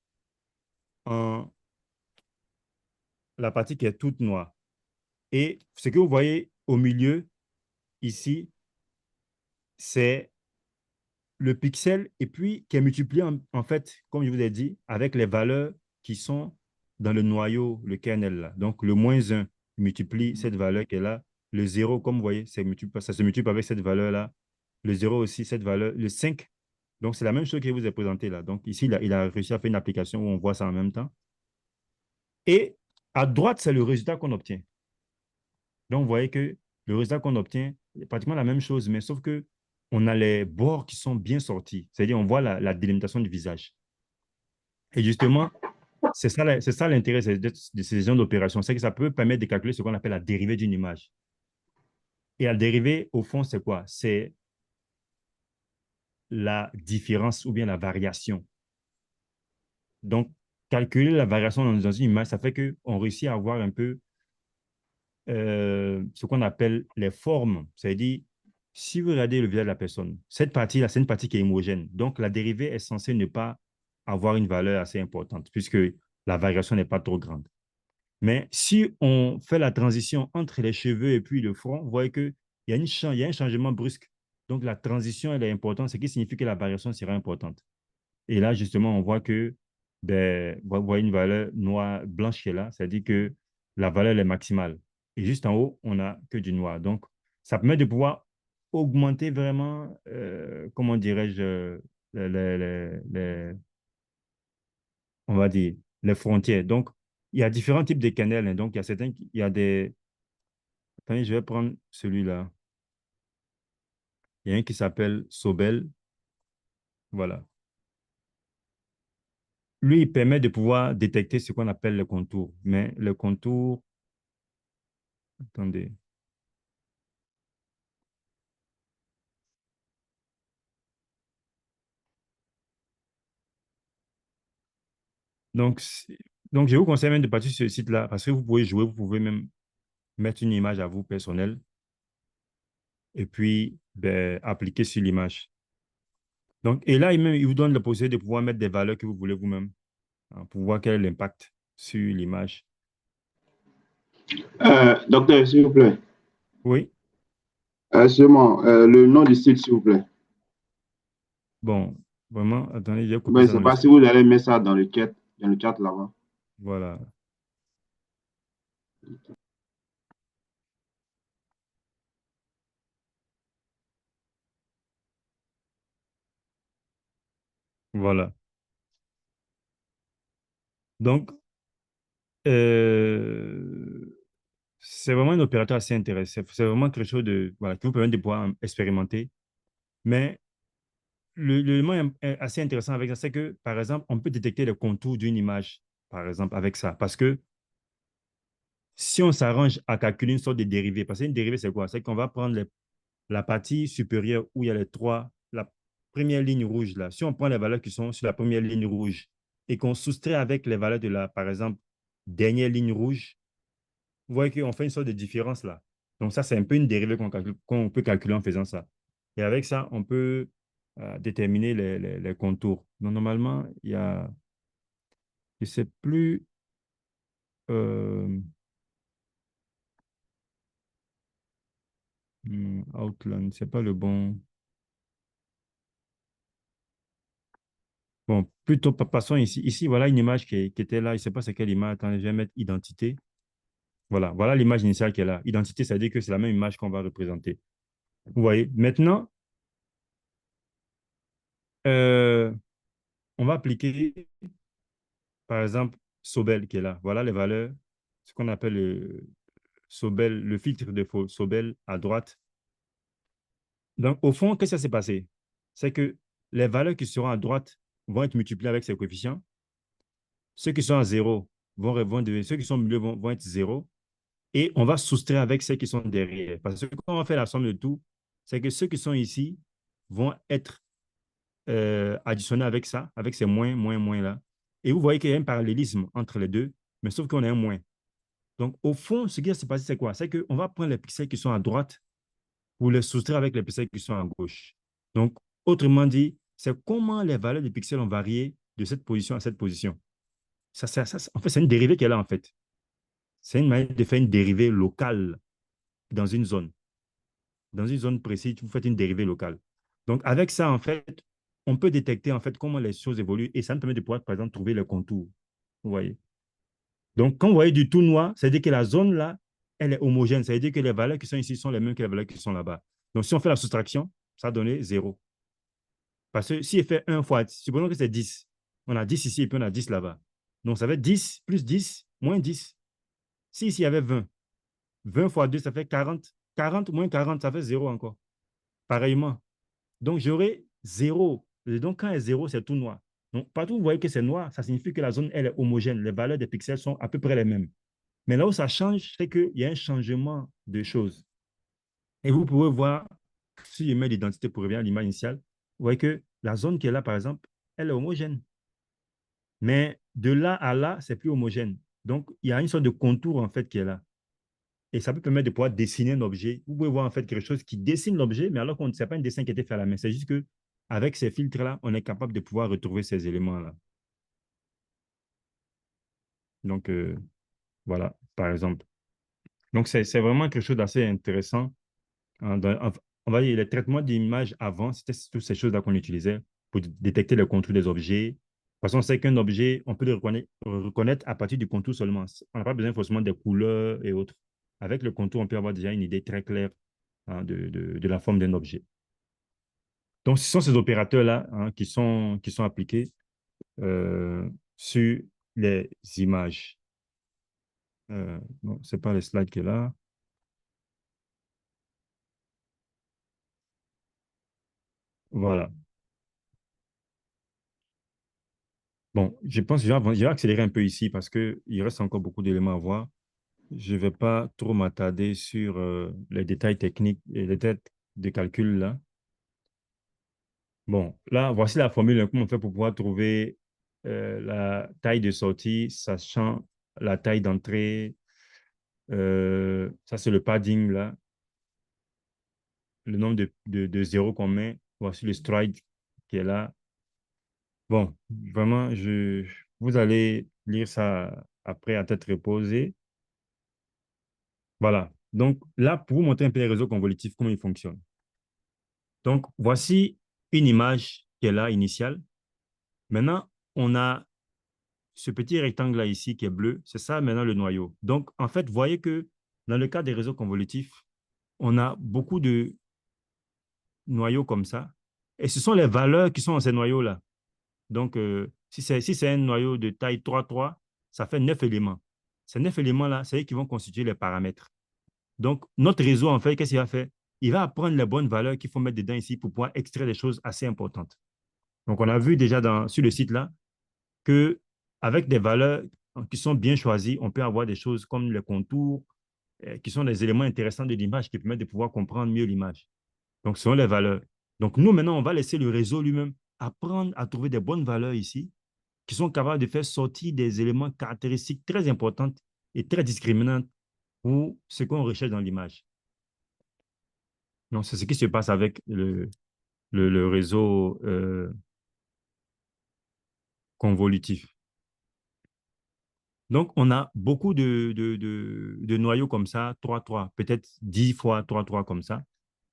en la partie qui est toute noire. Et ce que vous voyez au milieu, ici, c'est le pixel et puis qui est multiplié en fait, comme je vous ai dit, avec les valeurs qui sont dans le noyau, le kernel là. Donc, le -1 multiplie cette valeur qui est là. Le 0, comme vous voyez, ça se multiplie avec cette valeur-là. Le 0 aussi, cette valeur. Le 5, donc c'est la même chose que je vous ai présenté là. Donc, ici, il a réussi à faire une application où on voit ça en même temps. Et à droite, c'est le résultat qu'on obtient. Donc, vous voyez que le résultat qu'on obtient est pratiquement la même chose, mais sauf que on a les bords qui sont bien sortis. C'est-à-dire, on voit la délimitation du visage. Et justement, c'est ça l'intérêt de ces genres d'opérations. C'est que ça peut permettre de calculer ce qu'on appelle la dérivée d'une image. Et la dérivée, au fond, c'est quoi? C'est la différence ou bien la variation. Donc, calculer la variation dans une image, ça fait qu'on réussit à avoir un peu ce qu'on appelle les formes. C'est-à-dire, si vous regardez le visage de la personne, cette partie-là, c'est une partie qui est homogène. Donc, la dérivée est censée ne pas avoir une valeur assez importante puisque la variation n'est pas trop grande. Mais si on fait la transition entre les cheveux et puis le front, vous voyez qu'il y a un changement brusque. Donc, la transition, elle est importante, ce qui signifie que la variation sera importante. Et là, justement, on voit que, ben, vous voyez une valeur noire, blanche qui est là, c'est-à-dire que la valeur est maximale. et juste en haut, on n'a que du noir. Donc, ça permet de pouvoir augmenter vraiment, comment dirais-je, on va dire, les frontières. Donc, il y a différents types de kernels, hein. Donc, il y a certains, il y a des... Attendez, je vais prendre celui-là. Il y a un qui s'appelle Sobel. Voilà. Lui, il permet de pouvoir détecter ce qu'on appelle le contour. Mais le contour, attendez. Donc, donc, je vous conseille même de partir sur ce site-là parce que vous pouvez jouer, vous pouvez même mettre une image à vous personnelle et puis ben, appliquer sur l'image. Donc, et là, il vous donne la possibilité de pouvoir mettre des valeurs que vous voulez vous-même, hein, pour voir quel est l'impact sur l'image. Docteur, s'il vous plaît. Oui, Seulement, le nom du site, s'il vous plaît. bon, vraiment, attendez, j'ai coupé Ben, je ça ne dans sais le pas si site. vous allez mettre ça dans le chat là-bas. Voilà. Voilà. Donc, c'est vraiment un opérateur assez intéressant. C'est vraiment quelque chose de, voilà, qui vous permet de pouvoir expérimenter. Mais l'élément assez intéressant avec ça, c'est que, par exemple, on peut détecter les contours d'une image, par exemple, avec ça. Parce que si on s'arrange à calculer une sorte de dérivée, parce qu'une dérivée, c'est quoi? C'est qu'on va prendre la partie supérieure où il y a les trois, la première ligne rouge là. Si on prend les valeurs qui sont sur la première ligne rouge et qu'on soustrait avec les valeurs de la, par exemple, dernière ligne rouge, vous voyez qu'on fait une sorte de différence là. Donc ça, c'est un peu une dérivée qu'on peut calculer en faisant ça. Et avec ça, on peut déterminer les contours. Donc normalement, il y a, je ne sais plus, euh, Outline, c'est pas le bon. Bon, plutôt, passons ici. Ici, voilà une image qui était là. Je ne sais pas c'est quelle image. Attendez, je vais mettre identité. Voilà, voilà l'image initiale qui est là. Identité, ça veut dire que c'est la même image qu'on va représenter. Vous voyez, maintenant, euh, on va appliquer, par exemple, Sobel qui est là. Voilà les valeurs, ce qu'on appelle le Sobel, le filtre de Sobel à droite. Donc, au fond, qu'est-ce qui s'est passé? C'est que les valeurs qui seront à droite vont être multipliées avec ces coefficients. Ceux qui sont à zéro vont devenir, ceux qui sont au milieu vont être zéro. Et on va soustraire avec ceux qui sont derrière. Parce que quand on fait la somme de tout, c'est que ceux qui sont ici vont être additionnés avec ça, avec ces moins, moins, moins là. Et vous voyez qu'il y a un parallélisme entre les deux, mais sauf qu'on a un moins. Donc, au fond, ce qui va se passer, c'est quoi? C'est qu'on va prendre les pixels qui sont à droite pour les soustraire avec les pixels qui sont à gauche. Donc, autrement dit, c'est comment les valeurs des pixels ont varié de cette position à cette position. En fait, c'est une dérivée qu'elle a, en fait. C'est une manière de faire une dérivée locale dans une zone. Dans une zone précise, vous faites une dérivée locale. Donc, avec ça, en fait, on peut détecter en fait comment les choses évoluent et ça nous permet de pouvoir, par exemple, trouver le contour. Vous voyez? Donc, quand vous voyez du tout noir, ça veut dire que la zone là, elle est homogène. Ça veut dire que les valeurs qui sont ici sont les mêmes que les valeurs qui sont là-bas. Donc, si on fait la soustraction, ça donne 0. Parce que si elle fait 1 fois, supposons que c'est 10. On a 10 ici et puis on a 10 là-bas. Donc, ça fait 10 plus 10 moins 10. Si ici il y avait 20, 20 fois 2, ça fait 40. 40 moins 40, ça fait 0 encore. Pareillement. Donc, j'aurai 0. Et donc, quand il y a 0, c'est tout noir. Donc, partout où vous voyez que c'est noir, ça signifie que la zone, elle est homogène. Les valeurs des pixels sont à peu près les mêmes. Mais là où ça change, c'est qu'il y a un changement de choses. Et vous pouvez voir, si je mets l'identité pour revenir à l'image initiale, vous voyez que la zone qui est là, par exemple, elle est homogène. Mais de là à là, c'est plus homogène. Donc, il y a une sorte de contour, en fait, qui est là. Et ça peut permettre de pouvoir dessiner un objet. Vous pouvez voir en fait quelque chose qui dessine l'objet, mais alors qu'on ne sait pas un dessin qui a été fait à la main. C'est juste qu'avec ces filtres-là, on est capable de pouvoir retrouver ces éléments-là. Donc, voilà, par exemple. Donc, c'est vraiment quelque chose d'assez intéressant. On va dire, les traitements d'image avant, c'était toutes ces choses-là qu'on utilisait pour détecter le contour des objets. De toute façon, on sait qu'un objet, on peut le reconnaître à partir du contour seulement. On n'a pas besoin forcément des couleurs et autres. avec le contour, on peut avoir déjà une idée très claire hein, de la forme d'un objet. Donc, ce sont ces opérateurs-là hein, qui sont appliqués sur les images. Non, ce n'est pas le slide qui est là. Voilà. Bon, je pense que je vais accélérer un peu ici parce qu'il reste encore beaucoup d'éléments à voir. Je ne vais pas trop m'attarder sur les détails techniques et les têtes de calcul là. Bon, là, voici la formule, comment on fait pour pouvoir trouver la taille de sortie, sachant la taille d'entrée. Ça, c'est le padding là, le nombre de zéros qu'on met. Voici le stride qui est là. Bon, vraiment, vous allez lire ça après à tête reposée. Voilà. Donc là, pour vous montrer un peu les réseaux convolutifs, comment ils fonctionnent. Donc, voici une image qui est là, initiale. Maintenant, on a ce petit rectangle-là ici qui est bleu. C'est ça maintenant le noyau. Donc, en fait, vous voyez que dans le cas des réseaux convolutifs, on a beaucoup de noyaux comme ça. Et ce sont les valeurs qui sont dans ces noyaux-là. Donc, si c'est un noyau de taille 3,3, ça fait 9 éléments. Ces 9 éléments-là, c'est eux qui vont constituer les paramètres. Donc, notre réseau, en fait, qu'est-ce qu'il va faire? Il va apprendre les bonnes valeurs qu'il faut mettre dedans ici pour pouvoir extraire des choses assez importantes. Donc, on a vu déjà sur le site-là qu'avec des valeurs qui sont bien choisies, on peut avoir des choses comme les contours, qui sont des éléments intéressants de l'image qui permettent de pouvoir comprendre mieux l'image. Donc, ce sont les valeurs. Donc, nous, maintenant, on va laisser le réseau lui-même apprendre à trouver des bonnes valeurs ici qui sont capables de faire sortir des éléments caractéristiques très importants et très discriminantes pour ce qu'on recherche dans l'image. Donc, c'est ce qui se passe avec le réseau convolutif. Donc, on a beaucoup de noyaux comme ça, 3, peut-être 10 fois 3 comme ça,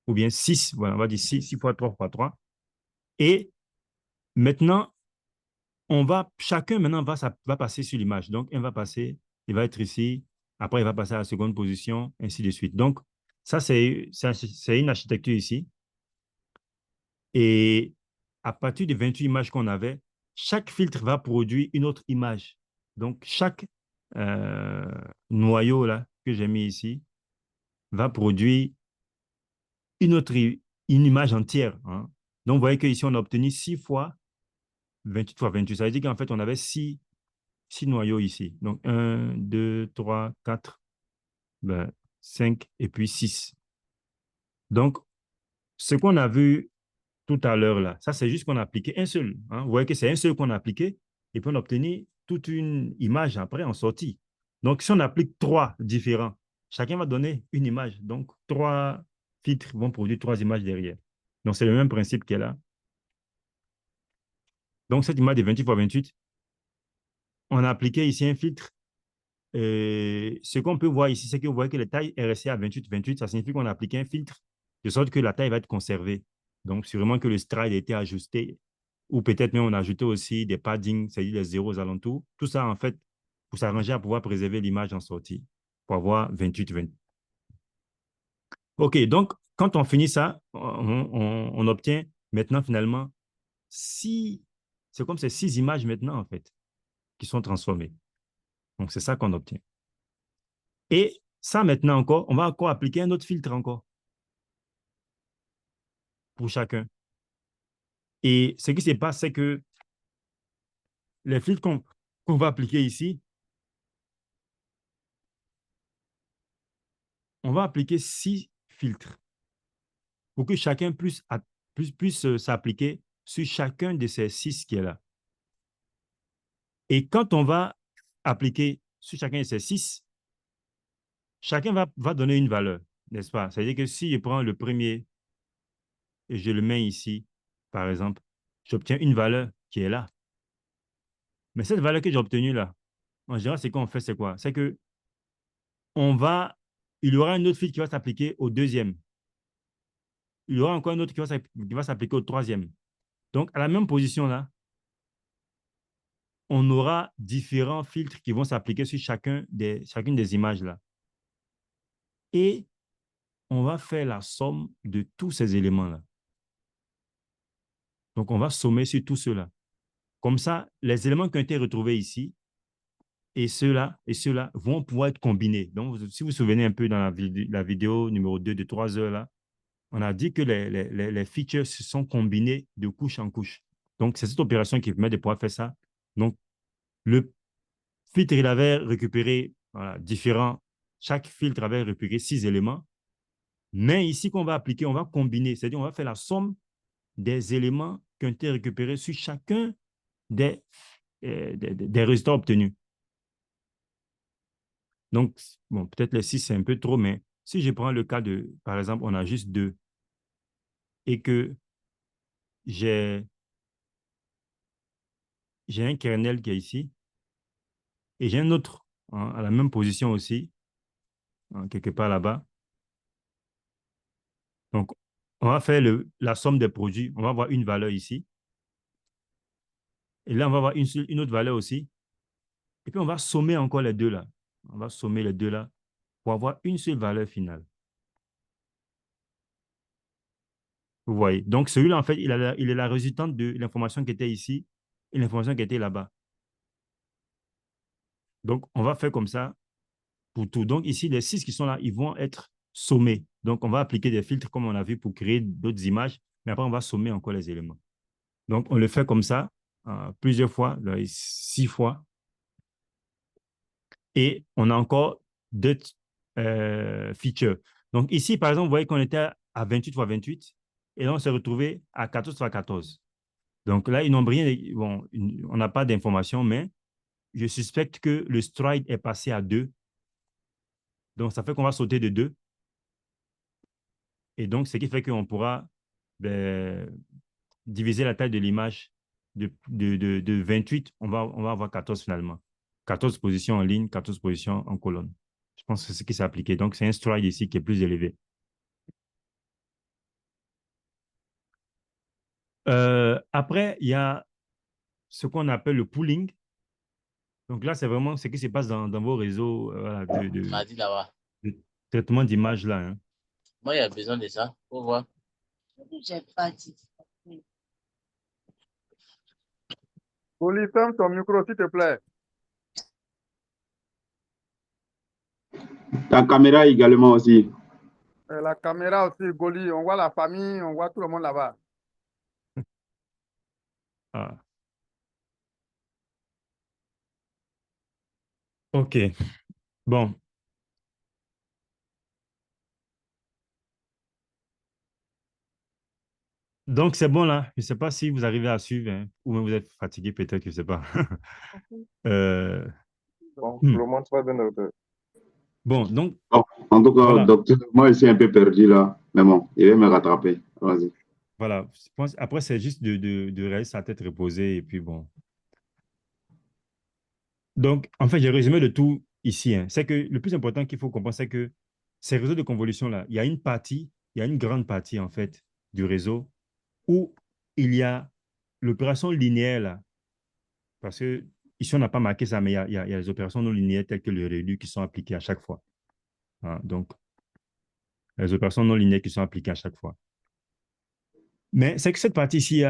ou bien 6, voilà, on va dire 6 fois 3. Et maintenant, chacun maintenant va passer sur l'image. Donc, un va passer, il va être ici, après il va passer à la seconde position, ainsi de suite. Donc, ça, c'est une architecture ici. Et à partir de 28 images qu'on avait, chaque filtre va produire une autre image. Donc, chaque noyau là, que j'ai mis ici va produire une image entière. Hein. Donc, vous voyez qu'ici, on a obtenu 6 fois 28 fois 28. Ça veut dire qu'en fait, on avait 6 noyaux ici. Donc, 1, 2, 3, 4, 5 et puis 6. Donc, ce qu'on a vu tout à l'heure là, ça, c'est juste qu'on a appliqué un seul. Hein. Vous voyez que c'est un seul qu'on a appliqué et puis on a obtenu toute une image après en sortie. Donc, si on applique 3 différents, chacun va donner une image. Donc, 3 filtres vont produire 3 images derrière. Donc, c'est le même principe qui est là. Donc, cette image de 28 fois 28, on a appliqué ici un filtre. Ce qu'on peut voir ici, c'est que vous voyez que la taille est restée à 28. Ça signifie qu'on a appliqué un filtre de sorte que la taille va être conservée. Donc, sûrement que le stride a été ajusté ou peut-être même on a ajouté aussi des paddings, c'est-à-dire les zéros aux alentours. Tout ça, en fait, pour s'arranger à pouvoir préserver l'image en sortie, pour avoir 28. OK, donc, quand on finit ça, on obtient maintenant, finalement, c'est comme ces 6 images maintenant, en fait, qui sont transformées. Donc, c'est ça qu'on obtient. Et ça, maintenant encore, on va encore appliquer un autre filtre encore pour chacun. Et ce qui se passe, c'est que les filtres qu'on va appliquer ici, on va appliquer 6 filtres pour que chacun puisse s'appliquer sur chacun de ces 6 qui est là. Et quand on va appliquer sur chacun de ces 6, chacun va donner une valeur, n'est-ce pas? C'est-à-dire que si je prends le premier et je le mets ici, par exemple, j'obtiens une valeur qui est là. Mais cette valeur que j'ai obtenue là, en général, c'est qu'on fait, c'est quoi? C'est que il y aura un autre filtre qui va s'appliquer au deuxième. Il y aura encore un autre qui va s'appliquer au troisième. Donc, à la même position là, on aura différents filtres qui vont s'appliquer sur chacune des images là. et on va faire la somme de tous ces éléments-là. Donc, on va sommer sur tout cela. Comme ça, les éléments qui ont été retrouvés ici et ceux-là vont pouvoir être combinés. Donc, si vous vous souvenez un peu dans la vidéo numéro 2 de 3 heures, là, on a dit que les features se sont combinés de couche en couche. Donc, c'est cette opération qui permet de pouvoir faire ça. Donc, le filtre, il avait récupéré chaque filtre avait récupéré 6 éléments. Mais ici, qu'on va appliquer, on va combiner, c'est-à-dire on va faire la somme des éléments qui ont été récupérés sur chacun des résultats obtenus. Donc, bon, peut-être les 6, c'est un peu trop, mais si je prends le cas de, par exemple, on a juste 2 et que j'ai un kernel qui est ici et j'ai un autre à la même position aussi, quelque part là-bas. Donc, on va faire la somme des produits. On va avoir une valeur ici. Et là, on va avoir une autre valeur aussi. Et puis, on va sommer encore les deux là. On va sommer les deux là pour avoir une seule valeur finale. Vous voyez. Donc, celui-là, en fait, il est la résultante de l'information qui était ici et l'information qui était là-bas. Donc, on va faire comme ça pour tout. Donc, ici, les 6 qui sont là, ils vont être sommés. Donc, on va appliquer des filtres comme on a vu pour créer d'autres images, mais après, on va sommer encore les éléments. Donc, on le fait comme ça plusieurs fois, 6 fois. Et on a encore d'autres features. Donc, ici, par exemple, vous voyez qu'on était à 28 fois 28 et là, on s'est retrouvé à 14 fois 14. Donc là, ils n'ont rien. Bon, on n'a pas d'informations, mais je suspecte que le stride est passé à 2. Donc, ça fait qu'on va sauter de 2. Et donc, ce qui fait qu'on pourra diviser la taille de l'image de 28. On va avoir 14 finalement. 14 positions en ligne, 14 positions en colonne. Je pense que c'est ce qui s'est appliqué. Donc, c'est un stride ici qui est plus élevé. Après, il y a ce qu'on appelle le pooling. Donc là, c'est vraiment ce qui se passe dans vos réseaux de traitement d'images là. Hein. Moi, il y a besoin de ça. Pour voir. Oli, ferme ton micro, s'il te plaît. Ta caméra également aussi. La caméra aussi, Goli, on voit la famille, on voit tout le monde là-bas. Ah. OK. Bon. Donc, c'est bon là. Je ne sais pas si vous arrivez à suivre hein, ou même vous êtes fatigué peut-être, je ne sais pas. Bon, tout le monde soit bien docteur. Bon, donc. Bon, en tout cas, voilà. docteur, moi, je suis un peu perdu là. Mais bon, il va me rattraper. Vas-y. Voilà. Après, c'est juste de rester sa tête reposée et puis bon. Donc, en fait, j'ai résumé le tout ici. Hein. C'est que le plus important qu'il faut comprendre, c'est que ces réseaux de convolution-là, il y a une grande partie, en fait, du réseau où il y a l'opération linéaire, là. Parce que ici, on n'a pas marqué ça, mais il y a les opérations non linéaires telles que le rédu qui sont appliquées à chaque fois. Hein, donc, les opérations non linéaires qui sont appliquées à chaque fois. Mais c'est que cette partie-ci,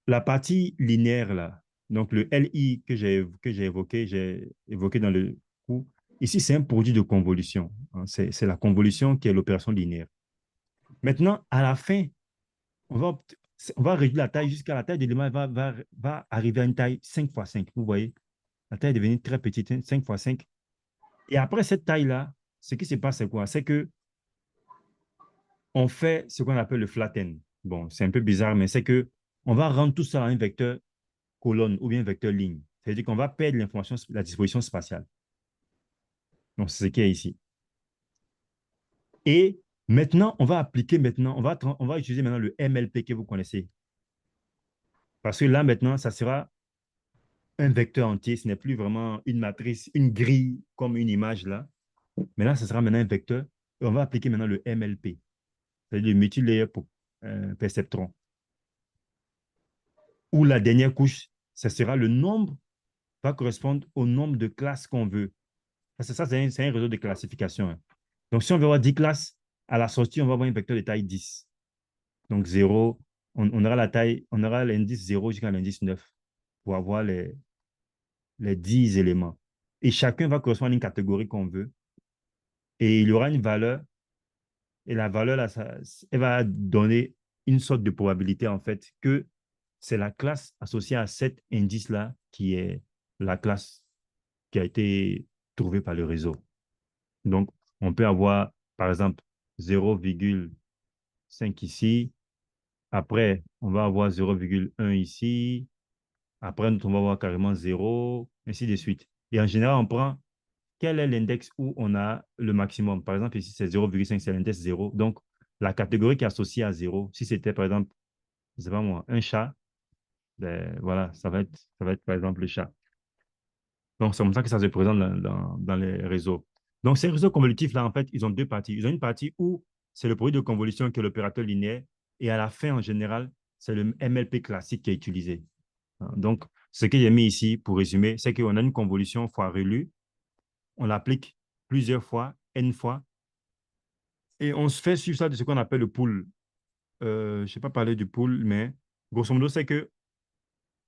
la partie linéaire, là, donc le LI que j'ai évoqué dans le cours, ici, c'est un produit de convolution. Hein, c'est la convolution qui est l'opération linéaire. Maintenant, à la fin, on va réduire la taille jusqu'à la taille de l'élément va arriver à une taille 5 x 5. Vous voyez, la taille est devenue très petite, 5 x 5. Et après cette taille-là, ce qui se passe, c'est quoi? C'est que on fait ce qu'on appelle le flatten. Bon, c'est un peu bizarre, mais c'est que on va rendre tout ça à un vecteur colonne ou bien un vecteur ligne. C'est-à-dire qu'on va perdre l'information, la disposition spatiale. Donc, c'est ce qui est ici. Et maintenant, on va appliquer on va utiliser maintenant le MLP que vous connaissez. Parce que là, maintenant, ça sera un vecteur entier. Ce n'est plus vraiment une matrice, une grille comme une image là. Mais là, ce sera maintenant un vecteur. Et on va appliquer maintenant le MLP. C'est-à-dire le multilayer perceptron. Où la dernière couche, ce sera le nombre, va correspondre au nombre de classes qu'on veut. Ça, c'est un réseau de classification. Hein. Donc, si on veut avoir 10 classes, à la sortie, on va avoir un vecteur de taille 10. Donc, 0, on aura la taille, on aura l'indice 0 jusqu'à l'indice 9 pour avoir les 10 éléments. Et chacun va correspondre à une catégorie qu'on veut. Et il y aura une valeur. Et la valeur, là, elle va donner une sorte de probabilité, en fait, que c'est la classe associée à cet indice-là qui est la classe qui a été trouvée par le réseau. Donc, on peut avoir, par exemple, 0,5 ici. Après, on va avoir 0,1 ici. Après, on va avoir carrément 0, ainsi de suite. Et en général, on prend quel est l'index où on a le maximum. Par exemple, ici, c'est 0,5, c'est l'index 0. Donc, la catégorie qui est associée à 0, si c'était, par exemple, je sais pas moi, un chat, ben, voilà, ça va être, par exemple, le chat. Donc, c'est comme ça que ça se présente dans les réseaux. Donc, ces réseaux convolutifs-là, en fait, ils ont deux parties. Ils ont une partie où c'est le produit de convolution qui est l'opérateur linéaire, et à la fin, en général, c'est le MLP classique qui est utilisé. Donc, ce que j'ai mis ici, pour résumer, c'est qu'on a une convolution fois relu, on l'applique plusieurs fois, n fois, et on se fait suivre ça de ce qu'on appelle le pool. Je ne sais pas parler du pool, mais grosso modo, c'est que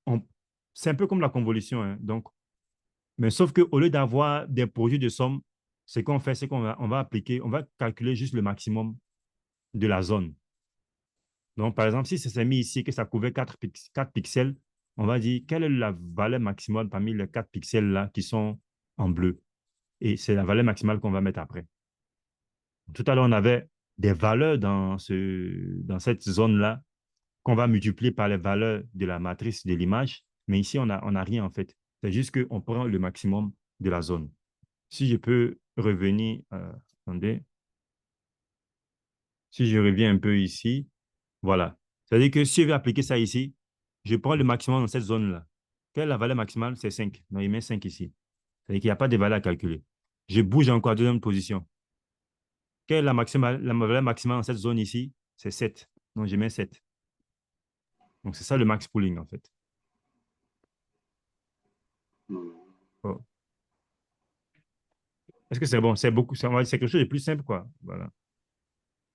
on- c'est un peu comme la convolution, hein. Donc, mais sauf qu'au lieu d'avoir des produits de somme, ce qu'on fait, c'est qu'on va appliquer, on va calculer juste le maximum de la zone. Donc, par exemple, si c'est mis ici que ça couvrait 4 pixels, on va dire quelle est la valeur maximale parmi les 4 pixels là qui sont en bleu. Et c'est la valeur maximale qu'on va mettre après. Tout à l'heure, on avait des valeurs dans cette zone-là qu'on va multiplier par les valeurs de la matrice de l'image. Mais ici, on a rien en fait. C'est juste qu'on prend le maximum de la zone. Si je peux revenir, attendez, si je reviens un peu ici, voilà. C'est-à-dire que si je vais appliquer ça ici, je prends le maximum dans cette zone-là. Quelle est la valeur maximale? C'est 5. Donc, il met 5 ici. C'est-à-dire qu'il n'y a pas de valeur à calculer. Je bouge encore à deuxième position. Quelle est la valeur maximale dans cette zone ici? C'est 7. Donc, je mets 7. Donc, c'est ça le max pooling, en fait. Oh. Est-ce que c'est bon? C'est beaucoup, c'est quelque chose de plus simple, quoi. Voilà.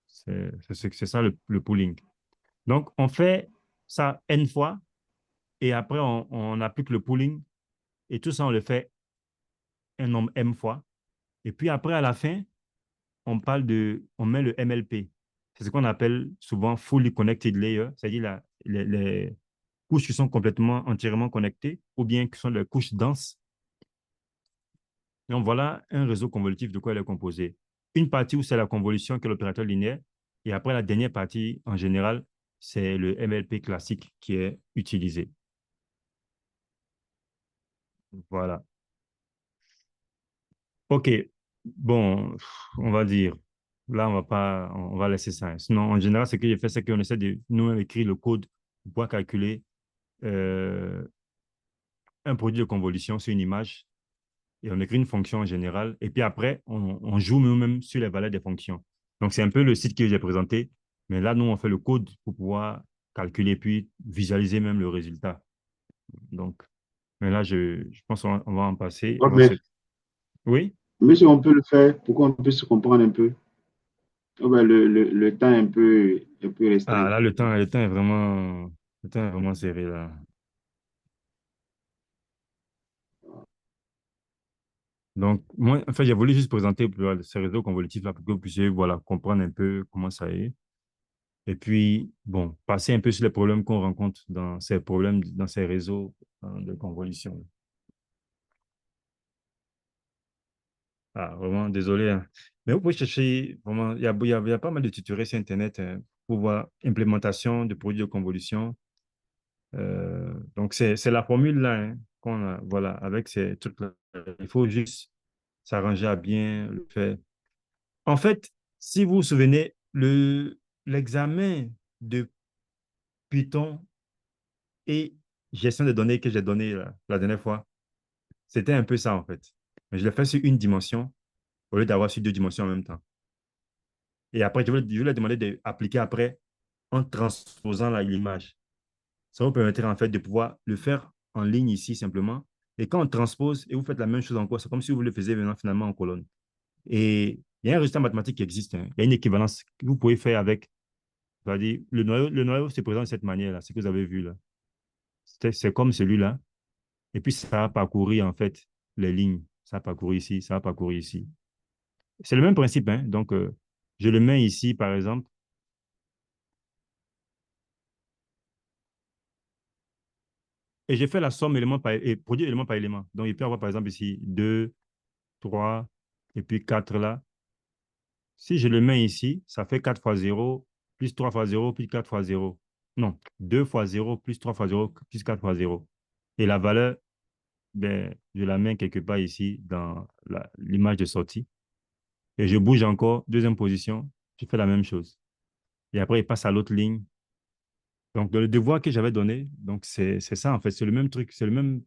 C'est ça le pooling. Donc, on fait ça n fois et après, on applique le pooling et tout ça, on le fait un nombre m fois. Et puis après, à la fin, on met le MLP. C'est ce qu'on appelle souvent fully connected layer, c'est-à-dire les couches qui sont complètement, entièrement connectées ou bien qui sont les couches denses. Donc, voilà un réseau convolutif de quoi il est composé. Une partie où c'est la convolution qui est l'opérateur linéaire et après, la dernière partie, en général, c'est le MLP classique qui est utilisé. Voilà. OK. Bon, on va dire. Là, on va laisser ça. Sinon, en général, ce que j'ai fait, c'est qu'on essaie de nous écrire le code pour pouvoir calculer euh, un produit de convolution sur une image et on écrit une fonction en général. Et puis après, on joue nous-mêmes sur les valeurs des fonctions. Donc, c'est un peu le site que j'ai présenté. Mais là, nous, on fait le code pour pouvoir calculer puis visualiser même le résultat. Donc, mais là, je pense qu'on va en passer. Ouais, Oui? mais si on peut le faire pour qu'on puisse comprendre un peu. Oh, ben, le temps est un peu Ah, restreint. là, le temps est vraiment serré, là. Donc, moi, en fait, j'ai voulu juste présenter ces réseaux convolutifs-là pour que vous puissiez, voilà, comprendre un peu comment ça est. Et puis, bon, passer un peu sur les problèmes qu'on rencontre dans ces réseaux de convolution. Ah, vraiment, désolé, hein. Mais vous pouvez chercher, vraiment, il y a pas mal de tutoriels sur Internet pour voir implémentation de produits de convolution. Donc, c'est la formule là hein, qu'on a, voilà, avec ces trucs-là. Il faut juste s'arranger à bien le faire. En fait, si vous vous souvenez, l'examen de Python et gestion des données que j'ai donné la dernière fois, c'était un peu ça en fait. Mais je l'ai fait sur une dimension au lieu d'avoir sur deux dimensions en même temps. Et après, je vais demander d'appliquer après en transposant l'image. Ça vous permettra en fait de pouvoir le faire en ligne ici simplement. Et quand on transpose et vous faites la même chose encore, c'est comme si vous le faisiez maintenant finalement en colonne. Et Il y a un résultat mathématique qui existe. Hein. Il y a une équivalence que vous pouvez faire avec, on va dire, le noyau se présente de cette manière-là, ce que vous avez vu là. C'est comme celui-là. Et puis, ça va parcourir, en fait, les lignes. Ça va parcourir ici, ça va parcourir ici. C'est le même principe. Hein. Donc, je le mets ici, par exemple. Et je fais la somme élément par, et produit élément par élément. Donc, il peut y avoir, par exemple, ici 2, 3, et puis 4 là. Si je le mets ici, ça fait 4 fois 0, plus 3 fois 0, plus 4 fois 0. Non, 2 fois 0, plus 3 fois 0, plus 4 fois 0. Et la valeur, ben, je la mets quelque part ici dans l'image de sortie. Et je bouge encore, deuxième position, je fais la même chose. Et après, il passe à l'autre ligne. Donc, dans le devoir que j'avais donné, donc c'est ça en fait, c'est le même truc, c'est le même.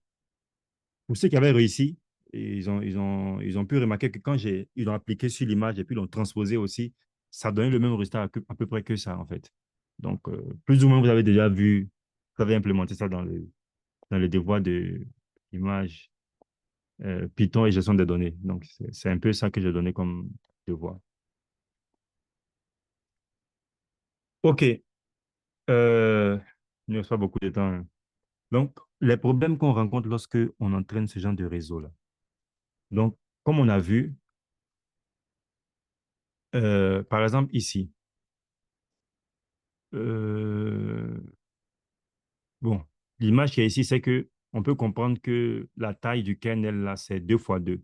Pour ceux qui avaient réussi, ils ont pu remarquer que quand ils l'ont appliqué sur l'image et puis l'ont transposé aussi, ça donnait le même résultat à peu près que ça en fait. Donc, plus ou moins, vous avez déjà vu, vous avez implémenté ça dans le devoir de image, Python et gestion des données. Donc, c'est un peu ça que j'ai donné comme devoir. OK. Il ne reste pas beaucoup de temps. Hein. Donc, les problèmes qu'on rencontre lorsque on entraîne ce genre de réseau-là. Donc, comme on a vu, par exemple ici, euh, bon, l'image qui est ici, c'est que on peut comprendre que la taille du kernel, là, c'est 2 fois 2.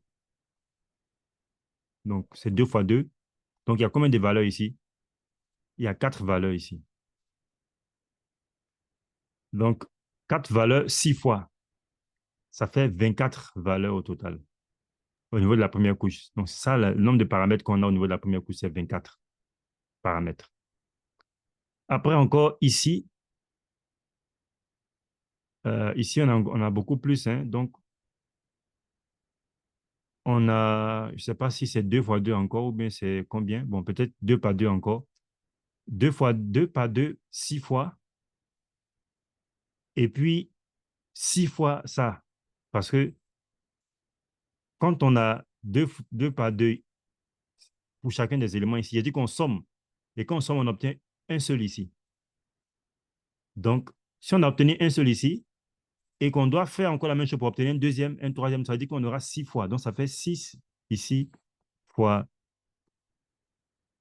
Donc, c'est 2 fois 2. Donc, il y a combien de valeurs ici? Il y a 4 valeurs ici. Donc, 4 valeurs, 6 fois. Ça fait 24 valeurs au total, au niveau de la première couche. Donc, c'est ça, le nombre de paramètres qu'on a au niveau de la première couche, c'est 24 paramètres. Après, encore ici, on a beaucoup plus. Hein, donc, on a, je ne sais pas si c'est 2 fois 2 encore ou bien c'est combien. Bon, peut-être 2 par 2 encore. 2 fois 2 par 2, 6 fois. Et puis, 6 fois ça. Parce que quand on a 2 par 2 pour chacun des éléments ici, j'ai dit qu'on somme. Et quand on somme, on obtient un seul ici. Donc, si on a obtenu un seul ici, et qu'on doit faire encore la même chose pour obtenir un deuxième, un troisième, ça veut dire qu'on aura 6 fois. Donc, ça fait 6 ici fois.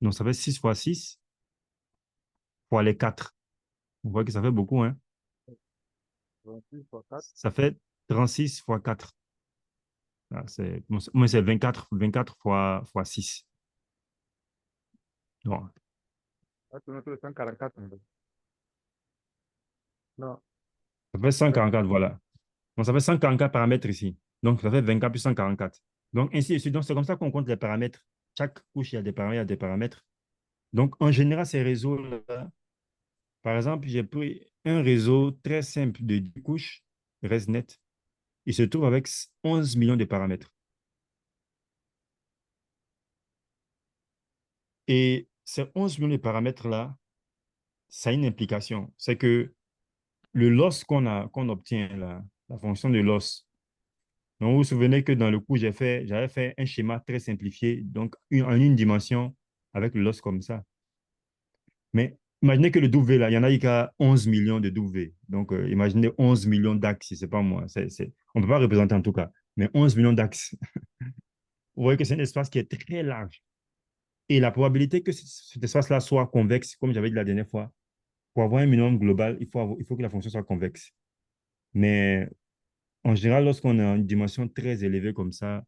Donc, ça fait 6 fois 6 fois les 4. On voit que ça fait beaucoup, hein? 26 fois 4. Ça fait 36 fois 4. Ah, moi, c'est 24 fois 6. Bon, Là, tu mets 144. Non. ça fait 144, voilà. Donc, ça fait 144 paramètres ici. Donc, ça fait 24 plus 144. Donc, ainsi de suite. Donc, c'est comme ça qu'on compte les paramètres. Chaque couche, il y a des paramètres, il y a des paramètres. Donc, en général, ces réseaux-là, par exemple, j'ai pris un réseau très simple de 10 couches, ResNet. Il se trouve avec 11 millions de paramètres. Et ces 11 millions de paramètres-là, ça a une implication. C'est que le loss qu'on obtient, la fonction de loss, donc vous vous souvenez que dans le cours, j'avais fait un schéma très simplifié, donc en une dimension avec le loss comme ça. Mais imaginez que le W, là, il y en a qui a 11 millions de W. Donc, imaginez 11 millions d'axes, c'est pas moi. On ne peut pas représenter en tout cas, mais 11 millions d'axes. Vous voyez que c'est un espace qui est très large. Et la probabilité que cet espace-là soit convexe, comme j'avais dit la dernière fois, pour avoir un minimum global, il faut que la fonction soit convexe. Mais en général, lorsqu'on a une dimension très élevée comme ça,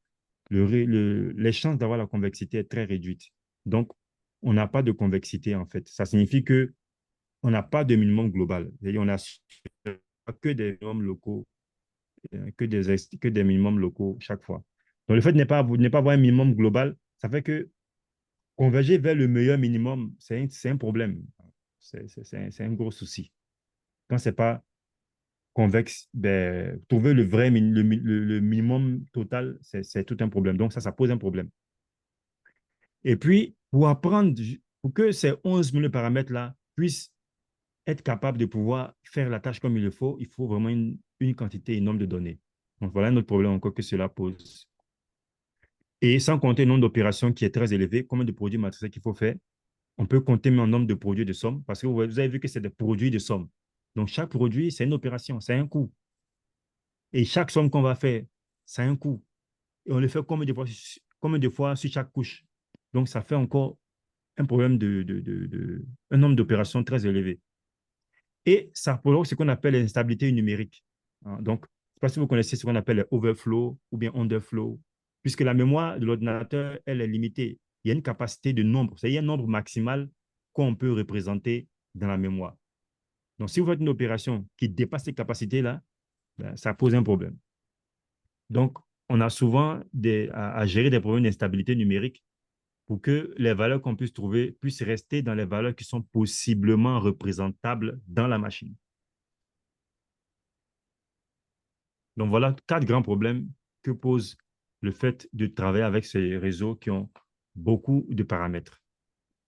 les chances d'avoir la convexité est très réduite. Donc, on n'a pas de convexité, en fait. Ça signifie que on n'a pas de minimum global. C'est-à-dire, on n'a que des minimums locaux, que des minimums locaux chaque fois. Donc, le fait de ne pas avoir un minimum global, ça fait que converger vers le meilleur minimum, c'est un problème. C'est un gros souci. Quand ce n'est pas convexe, ben, trouver le minimum total, c'est tout un problème. Donc, ça pose un problème. Et puis, pour que ces 11 000 paramètres-là puissent être capables de pouvoir faire la tâche comme il faut vraiment une quantité énorme de données. Donc, voilà un autre problème encore que cela pose. Et sans compter le nombre d'opérations qui est très élevé, combien de produits matriciels qu'il faut faire. On peut compter en nombre de produits de somme parce que vous avez vu que c'est des produits de somme. Donc, chaque produit, c'est une opération, c'est un coût. Et chaque somme qu'on va faire, c'est un coût. Et on le fait combien de fois sur chaque couche. Donc, ça fait encore un problème un nombre d'opérations très élevé. Et ça provoque ce qu'on appelle l'instabilité numérique. Hein. Donc, je ne sais pas si vous connaissez ce qu'on appelle les overflow ou bien underflow, puisque la mémoire de l'ordinateur, elle est limitée. Il y a une capacité de nombre, c'est-à-dire un nombre maximal qu'on peut représenter dans la mémoire. Donc, si vous faites une opération qui dépasse ces capacités-là, ben, ça pose un problème. Donc, on a souvent à gérer des problèmes d'instabilité numérique pour que les valeurs qu'on puisse trouver puissent rester dans les valeurs qui sont possiblement représentables dans la machine. Donc, voilà 4 grands problèmes que pose le fait de travailler avec ces réseaux qui ont beaucoup de paramètres.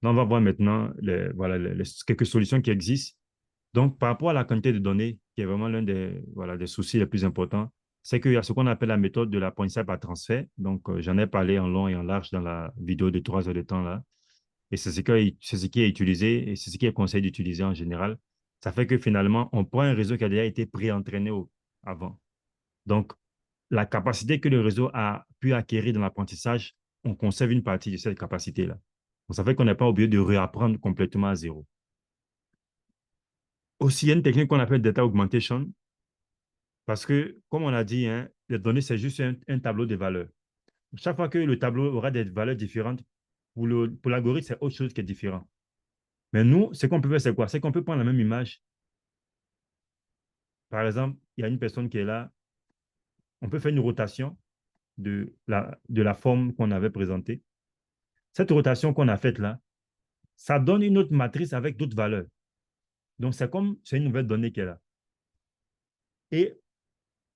Là, on va voir maintenant quelques solutions qui existent. Donc, par rapport à la quantité de données, qui est vraiment l'un des soucis les plus importants, c'est qu'il y a ce qu'on appelle la méthode de l'apprentissage par transfert. Donc, j'en ai parlé en long et en large dans la vidéo de 3 heures de temps là. Et c'est ce qui est utilisé et c'est ce qui est conseillé d'utiliser en général. Ça fait que finalement, on prend un réseau qui a déjà été pré-entraîné avant. Donc, la capacité que le réseau a pu acquérir dans l'apprentissage, on conserve une partie de cette capacité-là. Donc, ça fait qu'on n'est pas obligé de réapprendre complètement à zéro. Aussi, il y a une technique qu'on appelle data augmentation, parce que, comme on a dit, hein, les données, c'est juste un tableau de valeurs. Chaque fois que le tableau aura des valeurs différentes, pour l'algorithme, c'est autre chose qui est différent. Mais nous, ce qu'on peut faire, c'est quoi? C'est qu'on peut prendre la même image. Par exemple, il y a une personne qui est là. On peut faire une rotation de la forme qu'on avait présentée. Cette rotation qu'on a faite là, ça donne une autre matrice avec d'autres valeurs. Donc, c'est une nouvelle donnée qui est là. Et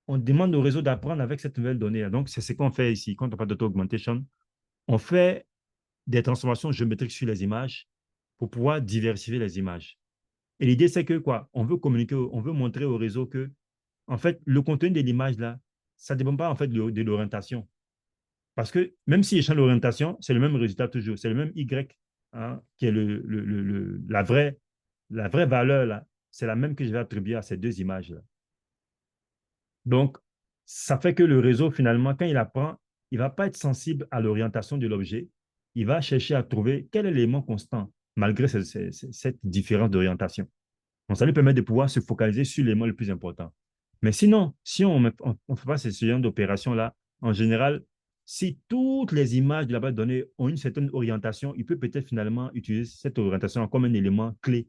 on demande au réseau d'apprendre avec cette nouvelle donnée là. Donc, c'est ce qu'on fait ici. Quand on parle d'auto-augmentation, on fait des transformations géométriques sur les images pour pouvoir diversifier les images. Et l'idée, c'est que quoi? On veut communiquer, on veut montrer au réseau que, en fait, le contenu de l'image là, ça ne dépend pas en fait de l'orientation. Parce que même s'il change l'orientation, c'est le même résultat toujours. C'est le même Y, hein, qui est la vraie valeur là. C'est la même que je vais attribuer à ces deux images là. Donc, ça fait que le réseau, finalement, quand il apprend, il ne va pas être sensible à l'orientation de l'objet. Il va chercher à trouver quel élément constant, malgré cette différence d'orientation. Donc, ça lui permet de pouvoir se focaliser sur l'élément le plus important. Mais sinon, si on ne fait pas ce genre d'opération-là, en général, si toutes les images de la base de données ont une certaine orientation, il peut peut-être finalement utiliser cette orientation comme un élément clé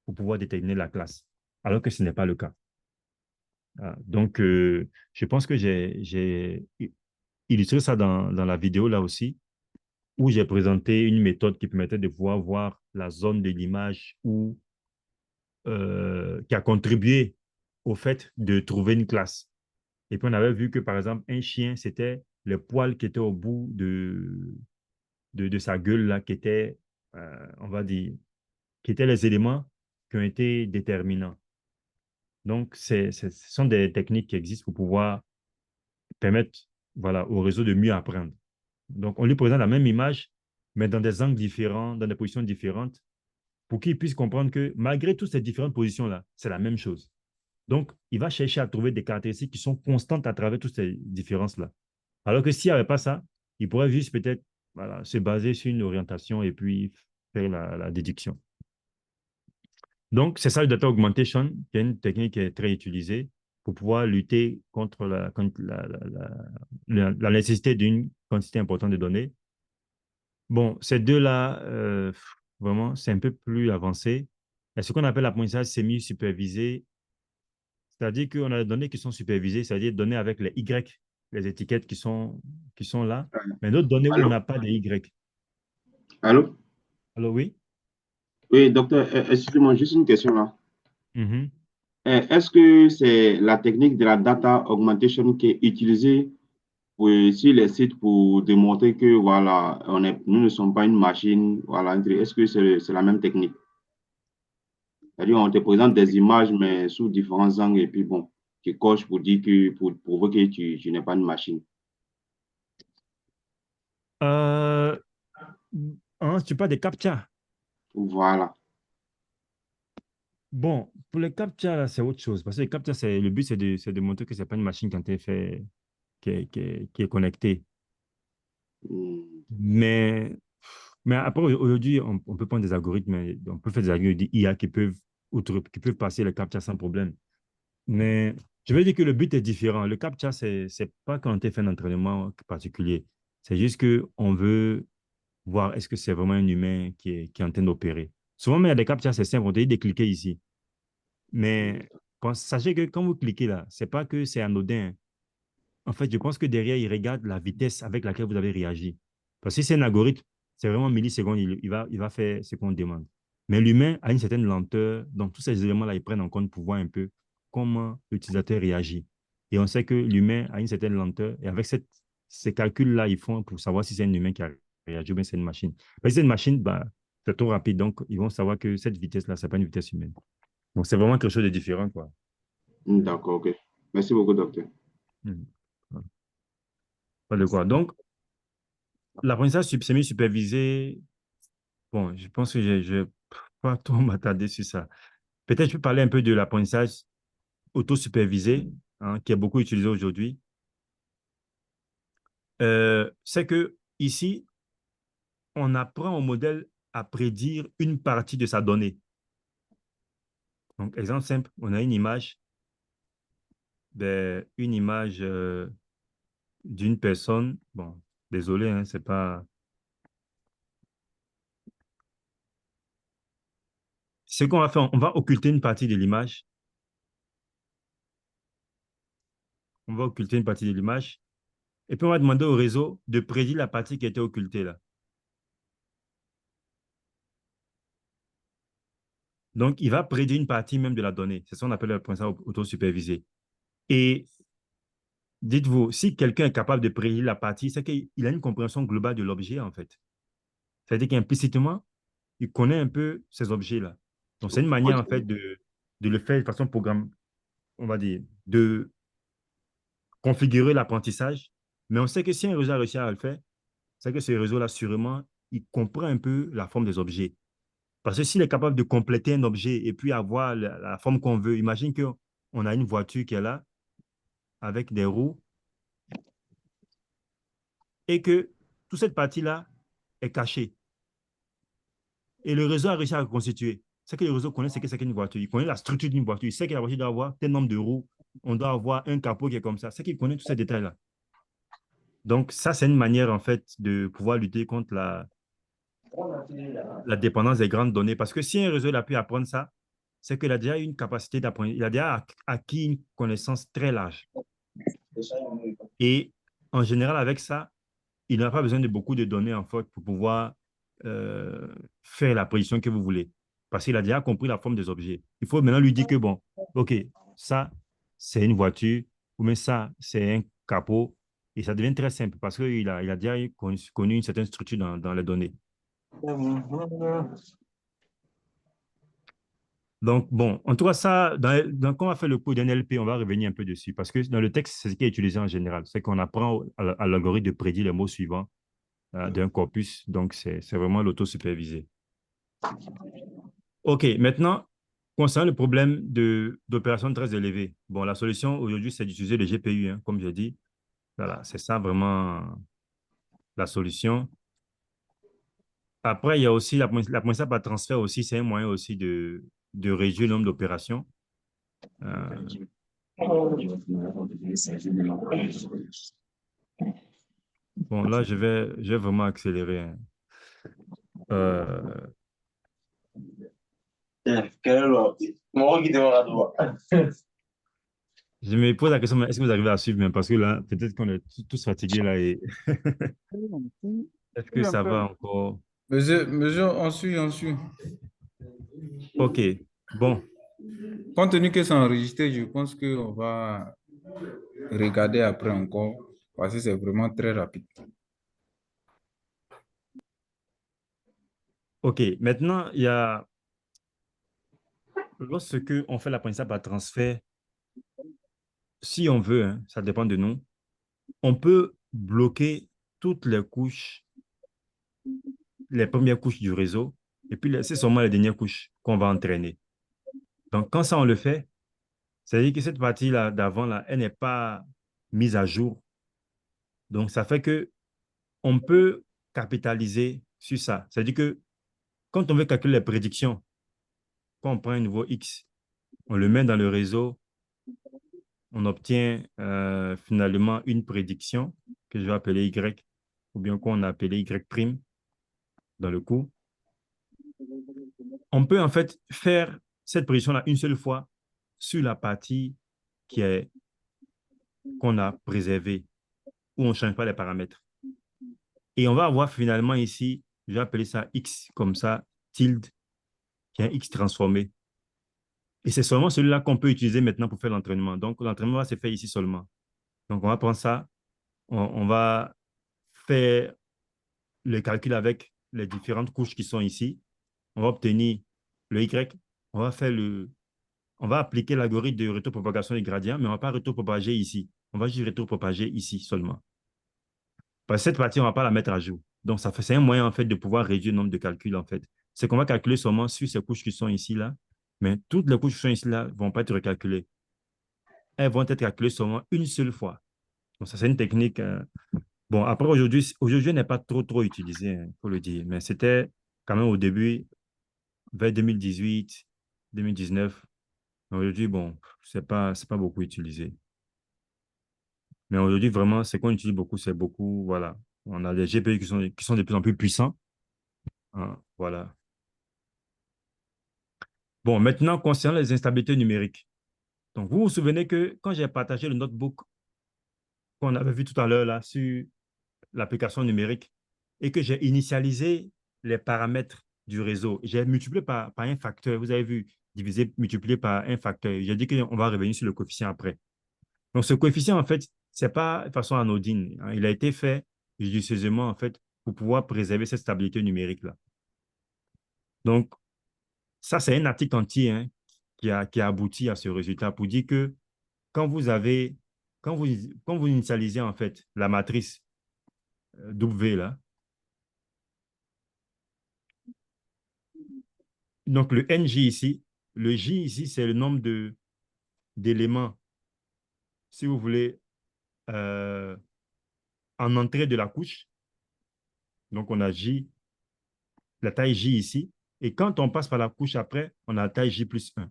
pour pouvoir déterminer la classe, alors que ce n'est pas le cas. Donc, je pense que j'ai illustré ça dans la vidéo là aussi, où j'ai présenté une méthode qui permettait de pouvoir voir la zone de l'image qui a contribué au fait de trouver une classe. Et puis, on avait vu que, par exemple, un chien, c'était le poil qui était au bout de sa gueule, là, qui était, on va dire, qui étaient les éléments qui ont été déterminants. Donc, ce sont des techniques qui existent pour pouvoir permettre voilà, au réseau de mieux apprendre. Donc, on lui présente la même image, mais dans des angles différents, dans des positions différentes, pour qu'il puisse comprendre que malgré toutes ces différentes positions-là, c'est la même chose. Donc, il va chercher à trouver des caractéristiques qui sont constantes à travers toutes ces différences-là. Alors que s'il n'y avait pas ça, il pourrait juste peut-être voilà, se baser sur une orientation et puis faire la déduction. Donc, c'est ça le data augmentation, qui est une technique qui est très utilisée pour pouvoir lutter contre la nécessité d'une quantité importante de données. Bon, ces deux-là, vraiment, c'est un peu plus avancé. Il y a ce qu'on appelle l'apprentissage semi-supervisé, c'est-à-dire qu'on a des données qui sont supervisées, c'est-à-dire des données avec les Y, les étiquettes qui sont là, mais d'autres données où on Allô? n'a pas de Y. Allô? Alors oui? Oui, docteur, excusez-moi, juste une question là. Mhm. Est-ce que c'est la technique de la data augmentation qui est utilisée sur les sites pour démontrer que voilà, nous ne sommes pas une machine, voilà, est-ce que c'est la même technique? C'est-à-dire, on te présente des images, mais sous différents angles, et puis bon, tu coches pour dire pour prouver que tu n'es pas une machine. Euh, tu parles des CAPTCHA. Voilà. Bon, pour les CAPTCHA, là, c'est autre chose. Parce que les CAPTCHA, le but, c'est de montrer que ce n'est pas une machine quand elle fait, qui est connectée. Hmm. Mais après, aujourd'hui, on peut prendre des algorithmes, on peut faire des algorithmes d'IA qui peuvent passer les CAPTCHA sans problème. Mais je veux dire que le but est différent. Le CAPTCHA, c'est pas quand on fait un entraînement particulier. C'est juste qu'on veut voir est-ce que c'est vraiment un humain qui est en train d'opérer. Souvent, mais il y a des CAPTCHA, c'est simple, on te dit de cliquer ici. Mais sachez que quand vous cliquez là, c'est pas que c'est anodin. En fait, je pense que derrière, il regarde la vitesse avec laquelle vous avez réagi. Parce que si c'est un algorithme, c'est vraiment millisecondes, il va faire ce qu'on demande. Mais l'humain a une certaine lenteur, donc tous ces éléments-là, ils prennent en compte pour voir un peu comment l'utilisateur réagit. Et on sait que l'humain a une certaine lenteur, et avec ces calculs-là, ils font pour savoir si c'est un humain qui a réagi ou bien c'est une machine. Mais si c'est une machine, bah, c'est trop rapide, donc ils vont savoir que cette vitesse-là, ce n'est pas une vitesse humaine. Donc c'est vraiment quelque chose de différent, quoi. D'accord, ok. Merci beaucoup, docteur. Mhm. Pas de quoi. Donc, l'apprentissage semi-supervisé, bon, je pense que je vais pas trop m'attarder sur ça. Peut-être je peux parler un peu de l'apprentissage auto-supervisé, hein, qui est beaucoup utilisé aujourd'hui. C'est que ici, on apprend au modèle à prédire une partie de sa donnée. Donc, exemple simple, on a une image, d'une personne. Bon, désolé, hein, c'est pas. Ce qu'on va faire, on va occulter une partie de l'image. On va occulter une partie de l'image. Et puis, on va demander au réseau de prédire la partie qui était occultée là. Donc, il va prédire une partie même de la donnée. C'est ça qu'on appelle l'apprentissage auto-supervisé. Et dites-vous, si quelqu'un est capable de prédire la partie, c'est qu'il a une compréhension globale de l'objet, en fait. C'est-à-dire qu'implicitement, il connaît un peu ces objets-là. Donc, c'est une manière, en fait, de le faire de façon programme, on va dire, de configurer l'apprentissage. Mais on sait que si un réseau a réussi à le faire, c'est que ce réseau-là, sûrement, il comprend un peu la forme des objets. Parce que s'il est capable de compléter un objet et puis avoir la forme qu'on veut, imagine qu'on a une voiture qui est là avec des roues et que toute cette partie-là est cachée. Et le réseau a réussi à reconstituer. C'est que le réseau connaît ce que c'est qu'une voiture. Il connaît la structure d'une voiture. Il sait que la voiture doit avoir tel nombre de roues. On doit avoir un capot qui est comme ça. C'est qu'il connaît tous ces détails-là. Donc, ça, c'est une manière, en fait, de pouvoir lutter contre la dépendance des grandes données. Parce que si un réseau a pu apprendre ça, c'est qu'il a déjà une capacité d'apprendre. Il a déjà acquis une connaissance très large. Et en général, avec ça, il n'a pas besoin de beaucoup de données, en fait, pour pouvoir faire la prédiction que vous voulez. Parce qu'il a déjà compris la forme des objets. Il faut maintenant lui dire que, bon, OK, ça, c'est une voiture, ou mais ça, c'est un capot. Et ça devient très simple parce qu'il a déjà connu une certaine structure dans les données. Donc, bon, en tout cas, ça, quand on va faire le cours d'NLP, on va revenir un peu dessus parce que dans le texte, c'est ce qui est utilisé en général. C'est qu'on apprend à l'algorithme de prédire les mots suivants d'un corpus. Donc, c'est vraiment l'auto-supervisé. OK, maintenant, concernant le problème d'opérations très élevées, bon, la solution aujourd'hui, c'est d'utiliser le GPU, hein, comme j'ai dit. Voilà, c'est ça vraiment la solution. Après, il y a aussi l'apprentissage par transfert aussi, c'est un moyen aussi de réduire le nombre d'opérations. Euh, bon, là, je vais vraiment accélérer, hein. Euh, je me pose la question, mais est-ce que vous arrivez à suivre même? Parce que là, peut-être qu'on est tous fatigués là et est-ce que Oui, un ça peu. va encore? Monsieur, on suit, on suit. OK, bon. Compte tenu que c'est enregistré, je pense qu'on va regarder après encore parce que c'est vraiment très rapide. OK, maintenant, il y a, lorsque on fait l'apprentissage par transfert, si on veut, hein, ça dépend de nous, on peut bloquer toutes les couches les premières couches du réseau, et puis c'est seulement les dernières couches qu'on va entraîner. Donc, quand ça, on le fait, ça veut dire que cette partie-là d'avant, là, elle n'est pas mise à jour. Donc, ça fait que on peut capitaliser sur ça. C'est-à-dire que quand on veut calculer les prédictions, quand on prend un nouveau X, on le met dans le réseau, on obtient finalement une prédiction que je vais appeler Y, ou bien qu'on a appelé Y' dans le cours. On peut en fait faire cette prédiction-là une seule fois sur la partie qu'on a préservée, où on ne change pas les paramètres. Et on va avoir finalement ici, je vais appeler ça X comme ça, tilde, qui est un X transformé. Et c'est seulement celui-là qu'on peut utiliser maintenant pour faire l'entraînement. Donc, l'entraînement va se faire ici seulement. Donc, on va prendre ça, on va faire le calcul avec les différentes couches qui sont ici. On va obtenir le Y. On va faire on va appliquer l'algorithme de rétropropagation des gradients, mais on ne va pas rétropropager ici. On va juste rétropropager ici seulement. Parce que cette partie, on ne va pas la mettre à jour. Donc, c'est un moyen, en fait, de pouvoir réduire le nombre de calculs, en fait. C'est qu'on va calculer seulement sur ces couches qui sont ici, là, mais toutes les couches qui sont ici, là, ne vont pas être recalculées. Elles vont être calculées seulement une seule fois. Donc, ça, c'est une technique. Bon, après, aujourd'hui, elle n'est pas trop utilisée, il faut le dire, mais c'était quand même au début, vers 2018, 2019. Aujourd'hui, bon, c'est pas beaucoup utilisé. Mais aujourd'hui, vraiment, ce qu'on utilise beaucoup, c'est beaucoup, voilà. On a des GPU qui sont de plus en plus puissants. Hein, voilà. Bon, maintenant, concernant les instabilités numériques. Donc, vous vous souvenez que quand j'ai partagé le notebook qu'on avait vu tout à l'heure là sur l'application numérique et que j'ai initialisé les paramètres du réseau, j'ai multiplié par un facteur. Vous avez vu, divisé, multiplié par un facteur. J'ai dit qu'on va revenir sur le coefficient après. Donc, ce coefficient, en fait, ce n'est pas de façon anodine. Hein. Il a été fait judicieusement, en fait, pour pouvoir préserver cette stabilité numérique-là. Donc, ça, c'est un article entier hein, qui a abouti à ce résultat pour dire que quand vous avez, quand vous initialisez, en fait, la matrice W, là, donc le NJ ici, le J ici, c'est le nombre d'éléments, si vous voulez, euh, en entrée de la couche. Donc, on a J, la taille J ici. Et quand on passe par la couche après, on a la taille J plus 1.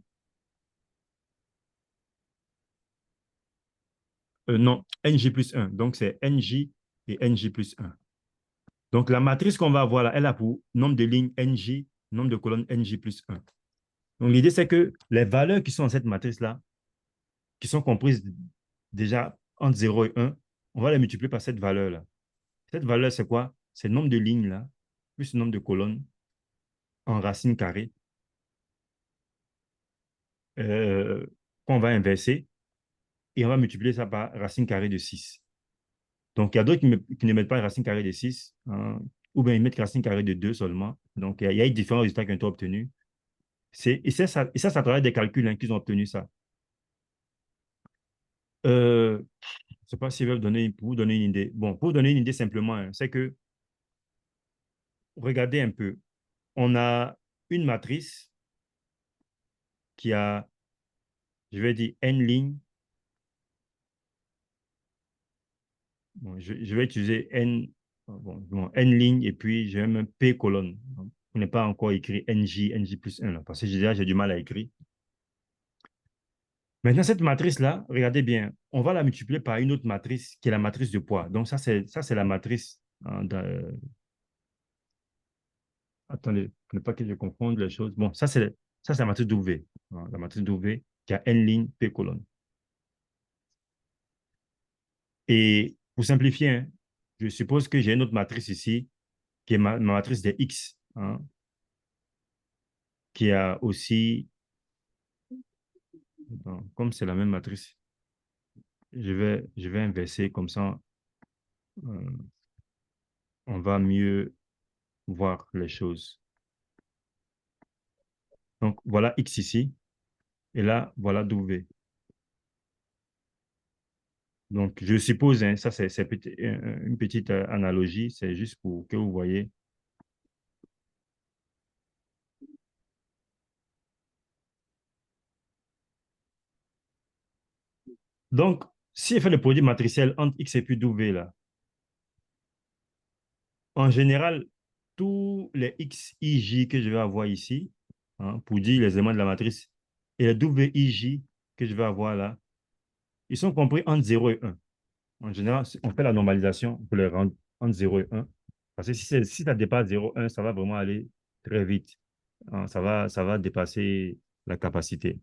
Non, NJ plus 1. Donc, c'est NJ et NJ plus 1. Donc, la matrice qu'on va avoir là, elle a pour nombre de lignes NJ, nombre de colonnes NJ plus 1. Donc, l'idée, c'est que les valeurs qui sont dans cette matrice-là, qui sont comprises déjà entre 0 et 1, on va les multiplier par cette valeur-là. Cette valeur, c'est quoi? C'est le nombre de lignes là, plus le nombre de colonnes en racine carrée euh, qu'on va inverser et on va multiplier ça par racine carrée de 6. Donc, il y a d'autres qui ne mettent pas racine carrée de 6, hein, ou bien ils mettent racine carrée de 2 seulement. Donc, il y a différents résultats qui ont été obtenus. Ça travers des calculs hein, qu'ils ont obtenu ça. Je ne sais pas s'ils veulent pour vous donner une idée. Bon, pour vous donner une idée simplement, hein, c'est que, regardez un peu, on a une matrice qui a, je vais dire, n lignes. Bon, je vais utiliser n lignes et puis je vais même p colonnes. On n'est pas encore écrit NJ plus 1 là, parce que déjà j'ai du mal à écrire. Maintenant, cette matrice-là, regardez bien, on va la multiplier par une autre matrice qui est la matrice de poids. Donc, ça, c'est la matrice. Hein, attendez, pour ne pas que je confonde les choses. Bon, ça, c'est la matrice W. Hein, la matrice W qui a n lignes, p colonnes. Et pour simplifier, hein, je suppose que j'ai une autre matrice ici qui est ma matrice des X, hein, qui a aussi, bon, comme c'est la même matrice, je vais inverser comme ça, euh, on va mieux voir les choses. Donc, voilà X ici, et là, voilà W. Donc, je suppose, hein, ça c'est une petite analogie, c'est juste pour que vous voyez Donc, si je fais le produit matriciel entre X et puis W, là, en général, tous les X, I, J que je vais avoir ici, hein, pour dire les éléments de la matrice, et les W, I, J que je vais avoir là, ils sont compris entre 0 et 1. En général, on fait la normalisation pour les rendre entre 0 et 1. Parce que si ça dépasse 0, 1, ça va vraiment aller très vite. Hein, ça va dépasser la capacité.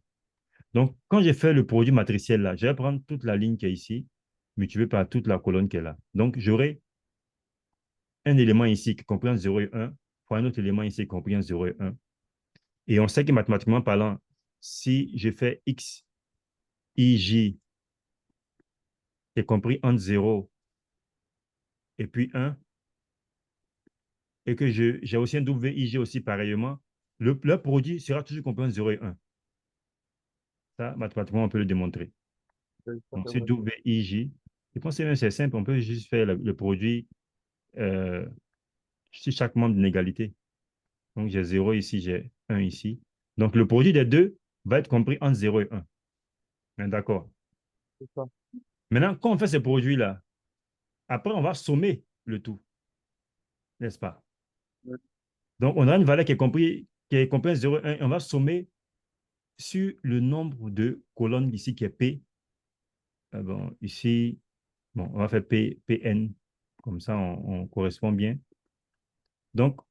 Donc, quand j'ai fait le produit matriciel là, je vais prendre toute la ligne qui est ici, multipliée par toute la colonne qui est là. Donc, j'aurai un élément ici qui comprend 0 et 1, pour un autre élément ici qui comprend 0 et 1. Et on sait que mathématiquement parlant, si je fais X, I, J, qui est compris entre 0 et puis 1, et que j'ai aussi un W, I, J aussi pareillement, le produit sera toujours compris entre 0 et 1. Ça, mathématiquement, on peut le démontrer. Donc, c'est W, I, J. Je pense que c'est simple, on peut juste faire le produit sur chaque membre d'une égalité. Donc, j'ai 0 ici, j'ai 1 ici. Donc, le produit des deux va être compris entre 0 et 1. D'accord. C'est ça. Maintenant, quand on fait ces produits-là, après, on va sommer le tout. N'est-ce pas? Oui. Donc, on a une valeur qui est comprise entre 0 et 1 et on va sommer sur le nombre de colonnes ici qui est P. Bon, ici, bon, on va faire Pn. Comme ça, on correspond bien. Donc,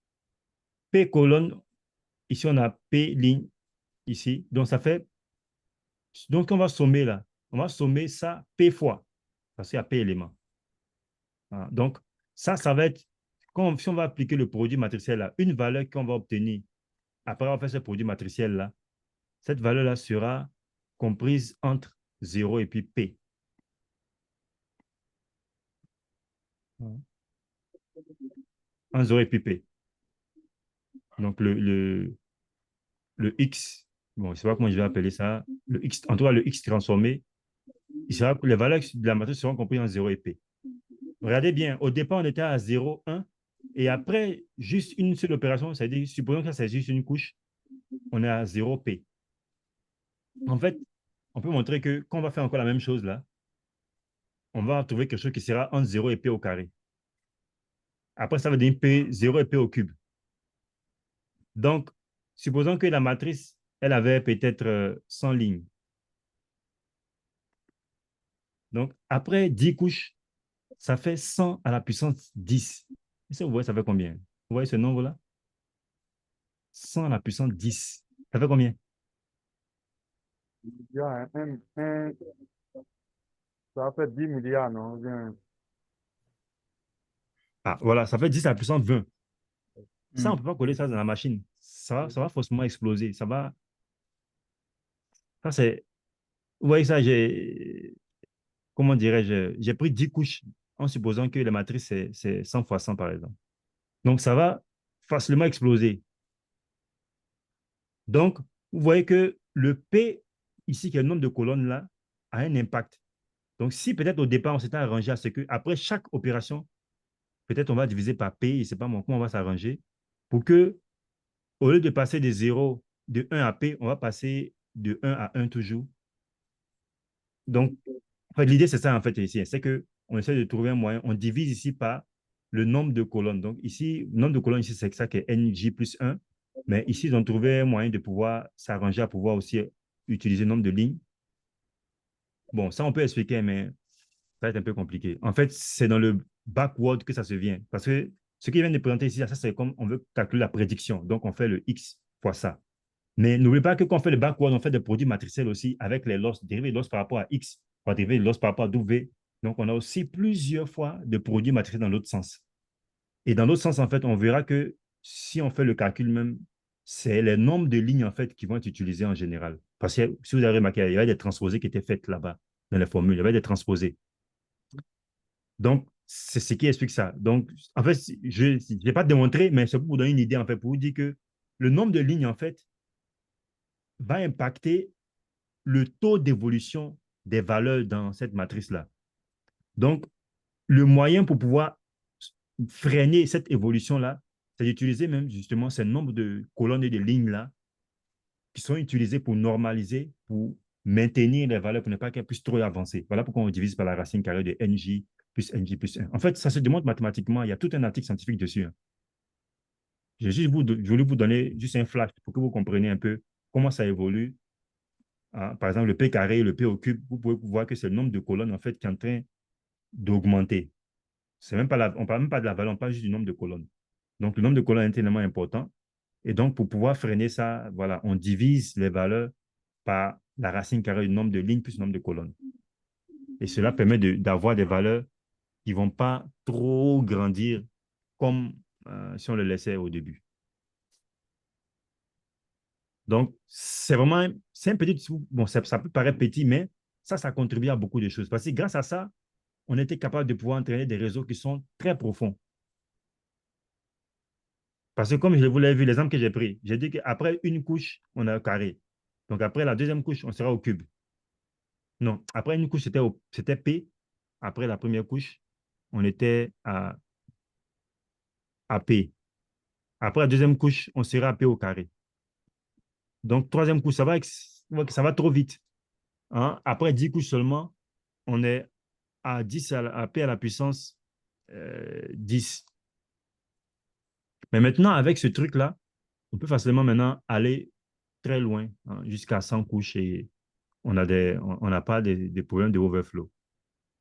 P colonne, ici, on a P ligne ici. Donc, ça fait. Donc, on va sommer là. On va sommer ça P fois. Parce qu'il y a P éléments. Voilà. Donc, ça va être. Si on va appliquer le produit matriciel là, une valeur qu'on va obtenir après avoir fait ce produit matriciel là, cette valeur-là sera comprise entre 0 et puis P. Entre 0 et puis P. Donc, le X, bon, je ne sais pas comment je vais appeler ça, le X, en tout cas, le X transformé, les valeurs de la matrice seront comprises en 0 et P. Regardez bien, au départ, on était à 0, 1, et après, juste une seule opération, c'est-à-dire, supposons que ça c'est juste une couche, on est à 0 P. En fait, on peut montrer que quand on va faire encore la même chose là, on va trouver quelque chose qui sera entre 0 et P au carré. Après, ça va devenir P, 0 et P au cube. Donc, supposons que la matrice, elle avait peut-être 100 lignes. Donc, après 10 couches, ça fait 100 à la puissance 10. Et ça, vous voyez, ça fait combien? Vous voyez ce nombre-là? 100 à la puissance 10. Ça fait combien? Il y a ça fait 10 milliards, non? Bien. Ah, voilà, ça fait 10 à la puissance 20. Ça, on ne Mm. peut pas coller ça dans la machine. Ça va forcément exploser. Ça, c'est. Vous voyez ça, comment dirais-je, j'ai pris 10 couches en supposant que la matrice, c'est 100 fois 100, par exemple. Donc, ça va facilement exploser. Donc, vous voyez que le P, ici, qui est le nombre de colonnes là, a un impact. Donc, si peut-être au départ, on s'était arrangé à ce que après chaque opération, peut-être on va diviser par P, je ne sais pas comment on va s'arranger, pour que, au lieu de passer de 0, de 1 à P, on va passer de 1 à 1 toujours. Donc, en fait, l'idée, c'est ça, en fait, ici. C'est qu'on essaie de trouver un moyen. On divise ici par le nombre de colonnes. Donc, ici, le nombre de colonnes, ici, c'est ça qui est NJ plus 1. Mais ici, ils ont trouvé un moyen de pouvoir s'arranger à pouvoir aussi utiliser le nombre de lignes. Bon, ça, on peut expliquer, mais ça va être un peu compliqué. En fait, c'est dans le backward que ça se vient. Parce que ce qu'ils viennent de présenter ici, ça, c'est comme on veut calculer la prédiction. Donc, on fait le X fois ça. Mais n'oubliez pas que quand on fait le backward, on fait des produits matriciels aussi avec les losses, dérivés de losses par rapport à X, dérivés de losses par rapport à W. Donc, on a aussi plusieurs fois de produits matriciels dans l'autre sens. Et dans l'autre sens, en fait, on verra que si on fait le calcul même, c'est les nombres de lignes, en fait, qui vont être utilisés en général. Parce que si vous avez remarqué, il y avait des transposés qui étaient faits là-bas, dans les formules. Il y avait des transposés. Donc, c'est ce qui explique ça. Donc, en fait, je n'ai pas démontré, mais c'est pour vous donner une idée, en fait, pour vous dire que le nombre de lignes, en fait, va impacter le taux d'évolution des valeurs dans cette matrice-là. Donc, le moyen pour pouvoir freiner cette évolution-là, c'est d'utiliser même justement ce nombre de colonnes et de lignes-là qui sont utilisées pour normaliser, pour maintenir les valeurs pour ne pas qu'elles puissent trop avancer. Voilà pourquoi on divise par la racine carrée de NJ plus 1. En fait, ça se démontre mathématiquement. Il y a tout un article scientifique dessus, hein. J'ai juste voulu vous donner juste un flash pour que vous compreniez un peu comment ça évolue. Hein. Par exemple, le P carré, le P au cube, vous pouvez voir que c'est le nombre de colonnes en fait qui est en train d'augmenter. On ne parle même pas de la valeur, on parle juste du nombre de colonnes. Donc, le nombre de colonnes est tellement important. Et donc, pour pouvoir freiner ça, voilà, on divise les valeurs par la racine carrée du nombre de lignes plus le nombre de colonnes. Et cela permet d'avoir des valeurs qui ne vont pas trop grandir comme si on le laissait au début. Donc, c'est un petit, bon, ça peut paraître petit, mais ça contribue à beaucoup de choses. Parce que grâce à ça, on était capable de pouvoir entraîner des réseaux qui sont très profonds. Parce que comme je vous l'ai vu, l'exemple que j'ai pris, j'ai dit qu'après une couche, on a un carré. Donc après la deuxième couche, on sera au cube. Non, après une couche, c'était P. Après la première couche, on était à P. Après la deuxième couche, on sera à P au carré. Donc troisième couche, ça va trop vite. Hein? Après 10 couches seulement, on est à 10 à P à la puissance 10. Mais maintenant, avec ce truc-là, on peut facilement maintenant aller très loin, hein, jusqu'à 100 couches et on n'a pas des problèmes de overflow.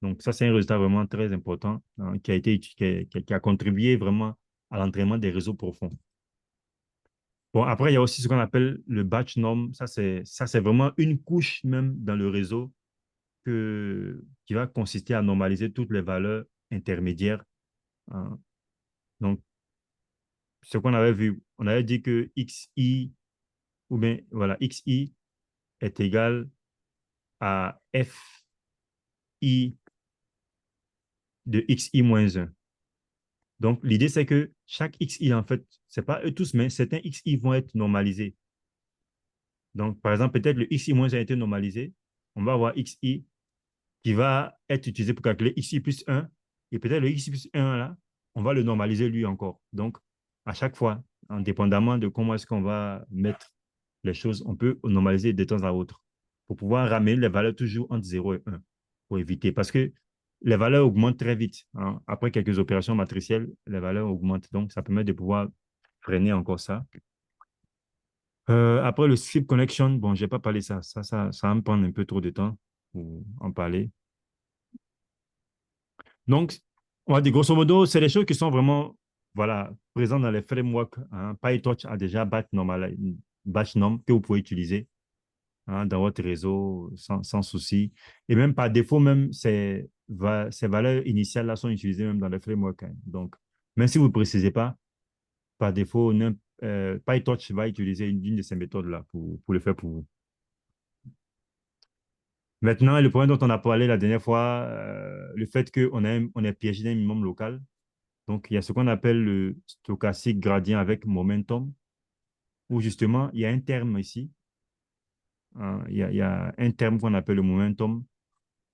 Donc, ça, c'est un résultat vraiment très important, hein, qui a contribué vraiment à l'entraînement des réseaux profonds. Bon, après, il y a aussi ce qu'on appelle le batch norm. Ça, c'est vraiment une couche même dans le réseau qui va consister à normaliser toutes les valeurs intermédiaires, hein. Donc, ce qu'on avait vu, on avait dit que XI, ou bien, voilà, XI est égal à FI de XI moins 1. Donc, l'idée, c'est que chaque XI, en fait, ce n'est pas eux tous, mais certains XI vont être normalisés. Donc, par exemple, peut-être le XI moins 1 a été normalisé. On va avoir XI qui va être utilisé pour calculer XI plus 1. Et peut-être le XI plus 1, là, on va le normaliser lui encore. Donc, à chaque fois, indépendamment de comment est-ce qu'on va mettre les choses, on peut normaliser de temps à autre pour pouvoir ramener les valeurs toujours entre 0 et 1 pour éviter. Parce que les valeurs augmentent très vite, hein. Après quelques opérations matricielles, les valeurs augmentent. Donc, ça permet de pouvoir freiner encore ça. Après le script connection, bon, je n'ai pas parlé ça. Ça va me prendre un peu trop de temps pour en parler. Donc, on va dire grosso modo, c'est des choses qui sont vraiment, voilà, présentes dans les frameworks, hein. PyTorch a déjà batch norm que vous pouvez utiliser, hein, dans votre réseau sans souci. Et même par défaut, même ces valeurs initiales-là sont utilisées même dans les frameworks, hein. Donc, même si vous ne précisez pas, par défaut, PyTorch va utiliser une de ces méthodes-là pour le faire pour vous. Maintenant, le point dont on a parlé la dernière fois, le fait on est piégé d'un minimum local. Donc, il y a ce qu'on appelle le stochastique gradient avec momentum, où justement, il y a un terme ici, hein, il y a un terme qu'on appelle le momentum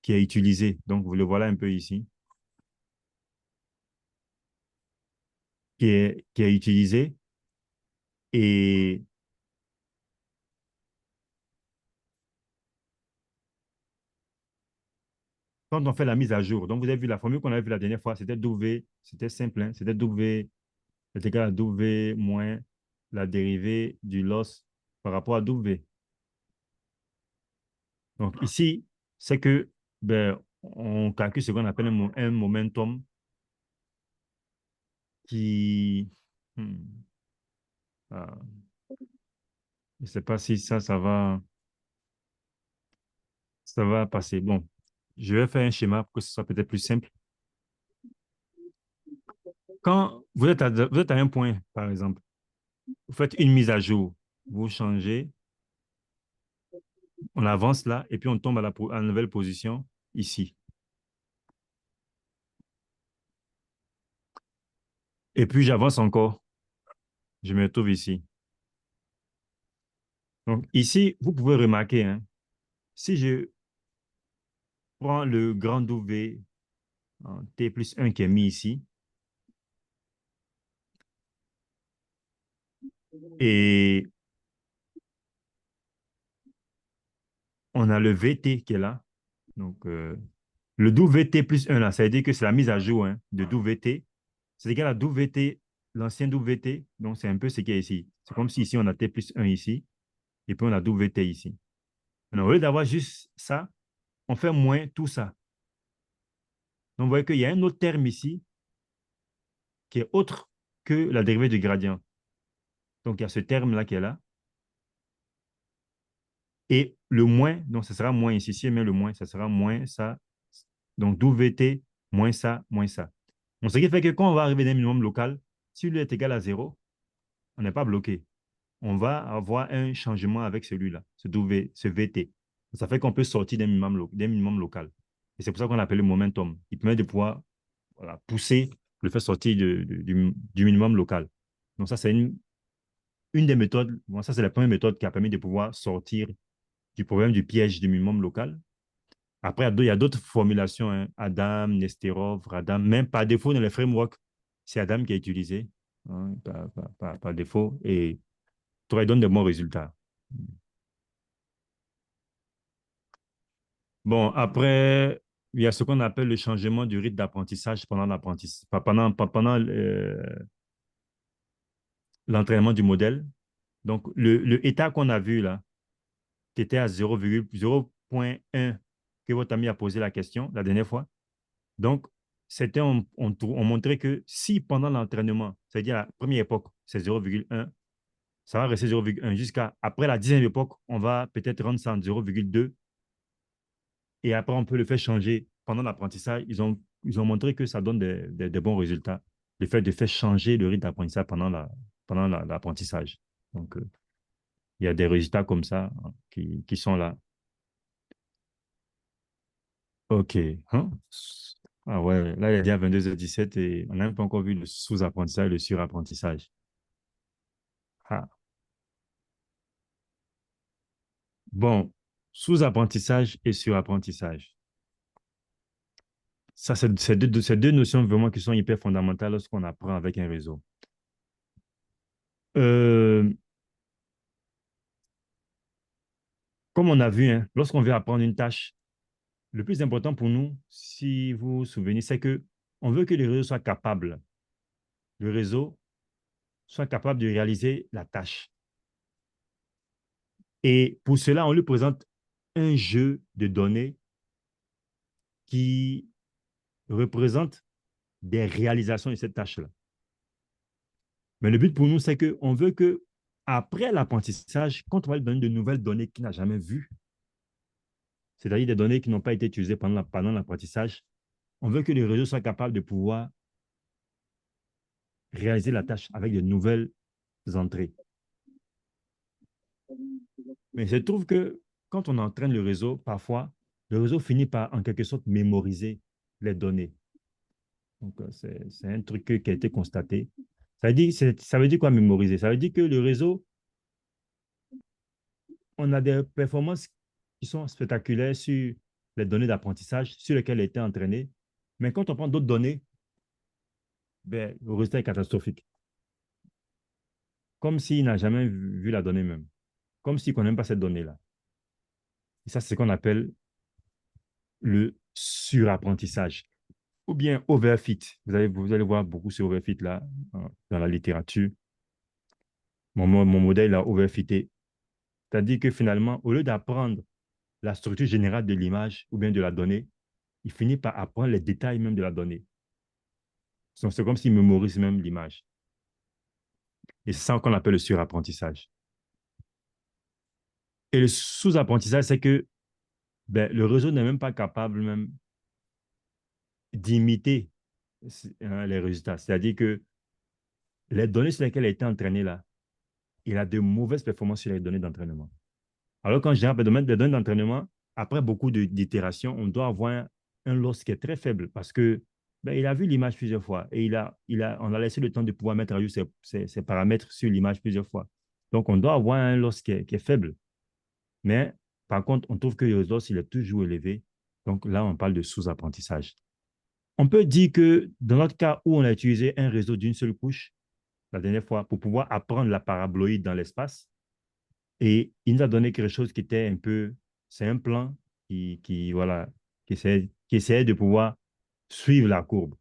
qui est utilisé. Donc, vous le voilà un peu ici, qui est utilisé. Et quand on fait la mise à jour, donc vous avez vu la formule qu'on avait vue la dernière fois, c'était W, c'était simple, hein, c'était W est égal à W moins la dérivée du loss par rapport à W. Donc ici, c'est que ben, on calcule ce qu'on appelle un momentum qui... ah, je ne sais pas si ça va passer. Bon, je vais faire un schéma pour que ce soit peut-être plus simple. Quand vous êtes à un point, par exemple, vous faites une mise à jour, vous changez, on avance là, et puis on tombe à la nouvelle position ici. Et puis j'avance encore, je me retrouve ici. Donc ici, vous pouvez remarquer, hein, si je prends le grand W, hein, T plus 1 qui est mis ici, et on a le VT qui est là. Donc, le do VT plus 1 là, ça veut dire que c'est la mise à jour hein, de do VT. C'est égal à do VT, l'ancien do VT. Donc, c'est un peu ce qui est ici. C'est comme si ici, on a T plus 1 ici. Et puis, on a do VT ici. Maintenant, au lieu d'avoir juste ça, on fait moins tout ça. Donc, vous voyez qu'il y a un autre terme ici qui est autre que la dérivée du gradient. Donc, il y a ce terme-là qui est là. Et le moins, donc ça sera moins ici. Si on met le moins, ça sera moins ça. Donc, d'où VT, moins ça, moins ça. Donc, ce qui fait que quand on va arriver d'un minimum local, si lui est égal à 0, on n'est pas bloqué. On va avoir un changement avec celui-là, ce VT. Ça fait qu'on peut sortir d'un minimum local. Et c'est pour ça qu'on appelle le momentum. Il permet de pouvoir voilà, pousser le fait sortir du minimum local. Donc, ça, c'est une des méthodes. Bon, ça, c'est la première méthode qui a permis de pouvoir sortir du problème du piège du minimum local. Après, il y a d'autres formulations, hein. Adam, Nesterov, Radam, même par défaut dans les frameworks, c'est Adam qui est utilisé hein, par défaut et il donne de bons résultats. Bon, après, il y a ce qu'on appelle le changement du rythme d'apprentissage pendant l'entraînement du modèle. Donc, le état qu'on a vu là, qui était à 0,1 que votre ami a posé la question la dernière fois. Donc, on montrait que si pendant l'entraînement, c'est-à-dire la première époque, c'est 0,1, ça va rester 0,1 jusqu'à après la 10e époque, on va peut-être rendre ça en 0,2 et après on peut le faire changer pendant l'apprentissage. Ils ont montré que ça donne des bons résultats. Le fait de faire changer le rythme d'apprentissage pendant l'apprentissage. Donc, il y a des résultats comme ça hein, qui sont là. OK. Hein? Ah ouais, là, il est déjà 22h17 et on n'a même pas encore vu le sous-apprentissage et le surapprentissage. Ah. Bon, sous-apprentissage et surapprentissage. Ça, c'est deux notions vraiment qui sont hyper fondamentales lorsqu'on apprend avec un réseau. Comme on a vu, hein, lorsqu'on veut apprendre une tâche, le plus important pour nous, si vous vous souvenez, c'est que on veut que le réseau soit capable. Le réseau soit capable de réaliser la tâche. Et pour cela, on lui présente un jeu de données qui représente des réalisations de cette tâche-là. Mais le but pour nous, c'est qu'on veut que après l'apprentissage, quand on va lui donner de nouvelles données qu'il n'a jamais vues, c'est-à-dire des données qui n'ont pas été utilisées pendant l'apprentissage, on veut que le réseau soit capable de pouvoir réaliser la tâche avec de nouvelles entrées. Mais il se trouve que quand on entraîne le réseau, parfois, le réseau finit par, en quelque sorte, mémoriser les données. Donc, c'est un truc qui a été constaté. Ça veut dire quoi mémoriser? Ça veut dire que le réseau, on a des performances qui sont spectaculaires sur les données d'apprentissage sur lesquelles il a été entraîné. Mais quand on prend d'autres données, ben, le résultat est catastrophique. Comme s'il n'a jamais vu la donnée même. Comme s'il ne connaît même pas cette donnée-là. Et ça, c'est ce qu'on appelle le surapprentissage. Ou bien overfit. Vous allez voir beaucoup sur overfit là, dans la littérature. Mon modèle a overfité. C'est-à-dire que finalement, au lieu d'apprendre la structure générale de l'image ou bien de la donnée, il finit par apprendre les détails même de la donnée. C'est comme s'il mémorise même l'image. Et c'est ça qu'on appelle le surapprentissage. Et le sous-apprentissage, c'est que ben, le réseau n'est même pas capable même d'imiter les résultats. C'est-à-dire que les données sur lesquelles il a été entraîné là, il a de mauvaises performances sur les données d'entraînement. Alors qu'en général, les données d'entraînement, après beaucoup d'itérations, on doit avoir un loss qui est très faible parce que ben, il a vu l'image plusieurs fois et on a laissé le temps de pouvoir mettre à jour ses paramètres sur l'image plusieurs fois. Donc, on doit avoir un loss qui est faible. Mais par contre, on trouve que le loss, il est toujours élevé. Donc là, on parle de sous-apprentissage. On peut dire que dans notre cas où on a utilisé un réseau d'une seule couche, la dernière fois, pour pouvoir apprendre la paraboloïde dans l'espace, et il nous a donné quelque chose qui était un peu c'est un plan voilà, qui essaie de pouvoir suivre la courbe.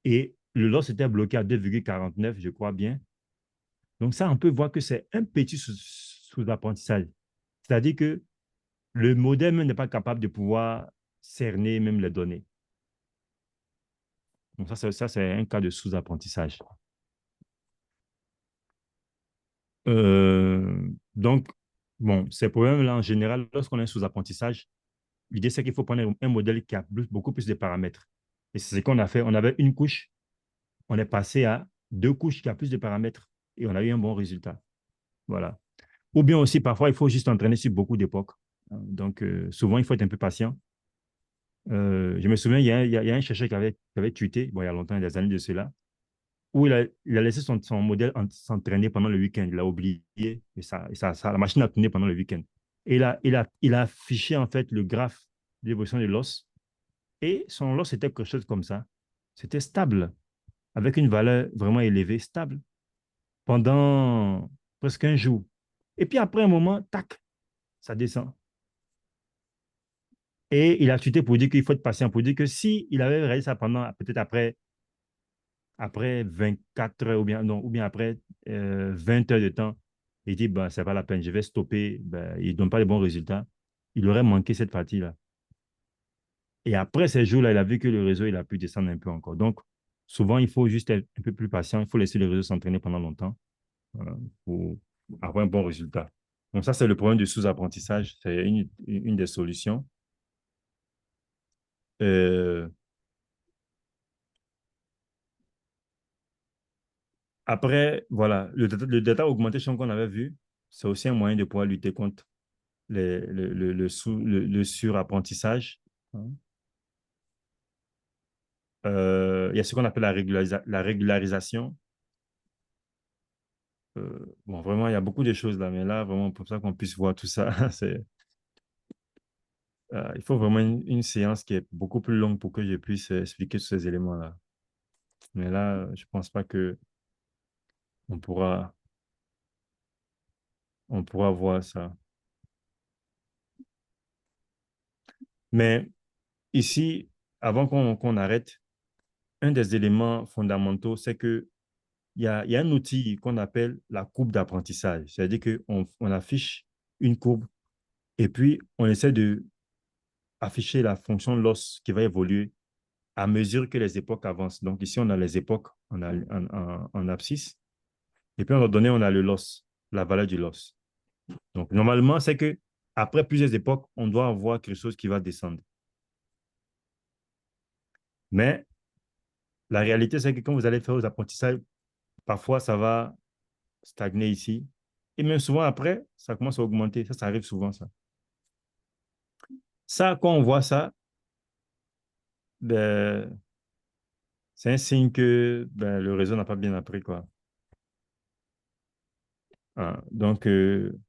Et le loss était bloqué à 2,49, je crois bien. Donc ça, on peut voir que c'est un petit sous-apprentissage. C'est-à-dire que le modèle même n'est pas capable de pouvoir cerner même les données. Donc ça c'est un cas de sous-apprentissage. Donc, bon, ces problèmes-là, en général, lorsqu'on est sous-apprentissage, l'idée, c'est qu'il faut prendre un modèle qui a beaucoup plus de paramètres. Et c'est ce qu'on a fait. On avait une couche, on est passé à deux couches qui a plus de paramètres et on a eu un bon résultat. Voilà. Ou bien aussi, parfois, il faut juste entraîner sur beaucoup d'époques. Donc, souvent, il faut être un peu patient. Je me souviens, il y a un chercheur qui avait tweeté, bon, il y a longtemps, il y a des années de cela, où il a laissé son modèle s'entraîner pendant le week-end. Il a oublié et la machine a tourné pendant le week-end. Et il a affiché en fait le graphe d'évolution de l'os et son l'os était quelque chose comme ça. C'était stable, avec une valeur vraiment élevée, stable, pendant presque un jour. Et puis après un moment, tac, ça descend. Et il a tweeté pour dire qu'il faut être patient, pour dire que si il avait réalisé ça pendant, peut-être après 24 heures ou bien après 20 heures de temps, il dit, bah, c'est pas la peine, je vais stopper, ben, il ne donne pas les bons résultats. Il aurait manqué cette partie-là. Et après ces jours-là, il a vu que le réseau, il a pu descendre un peu encore. Donc, souvent, il faut juste être un peu plus patient. Il faut laisser le réseau s'entraîner pendant longtemps pour avoir un bon résultat. Donc, ça, c'est le problème du sous-apprentissage. C'est une des solutions. Euh, Après, voilà, le data augmentation qu'on avait vu, c'est aussi un moyen de pouvoir lutter contre le surapprentissage. Hein. Il y a ce qu'on appelle la régularisation. Bon, vraiment, il y a beaucoup de choses là, mais là, vraiment, pour ça qu'on puisse voir tout ça, il faut vraiment une séance qui est beaucoup plus longue pour que je puisse expliquer tous ces éléments-là. Mais là, je pense pas que on pourra, on pourra voir ça. Mais ici, avant qu'on arrête, un des éléments fondamentaux, c'est que il y a un outil qu'on appelle la courbe d'apprentissage. C'est-à-dire qu'on affiche une courbe et puis on essaie de afficher la fonction loss qui va évoluer à mesure que les époques avancent. Donc ici, on a les époques en abscisse et puis en ordonnée, on a le loss, la valeur du loss. Donc normalement, c'est que après plusieurs époques, on doit avoir quelque chose qui va descendre. Mais la réalité, c'est que quand vous allez faire vos apprentissages, parfois, ça va stagner ici. Et même souvent après, ça commence à augmenter. Ça arrive souvent, ça. Ça, quand on voit ça, ben, c'est un signe que ben, le réseau n'a pas bien appris, quoi. Ah, donc, le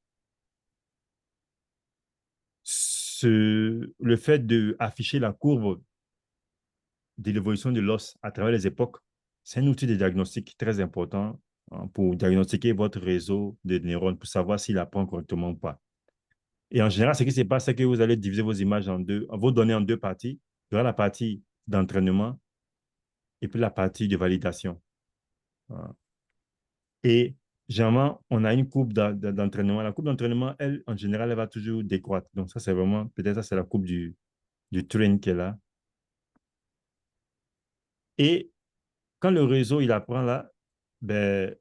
fait d'afficher la courbe de l'évolution de l'os à travers les époques, c'est un outil de diagnostic très important pour diagnostiquer votre réseau de neurones pour savoir s'il apprend correctement ou pas. Et en général, ce qui se passe, c'est que vous allez diviser vos images en deux, vos données en deux parties. Il y aura la partie d'entraînement et puis la partie de validation. Et généralement, on a une courbe d'entraînement. La courbe d'entraînement, elle, en général, elle va toujours décroître. Donc, ça, c'est vraiment, peut-être ça, c'est la courbe du train qui est là. Et quand le réseau, il apprend là, ben,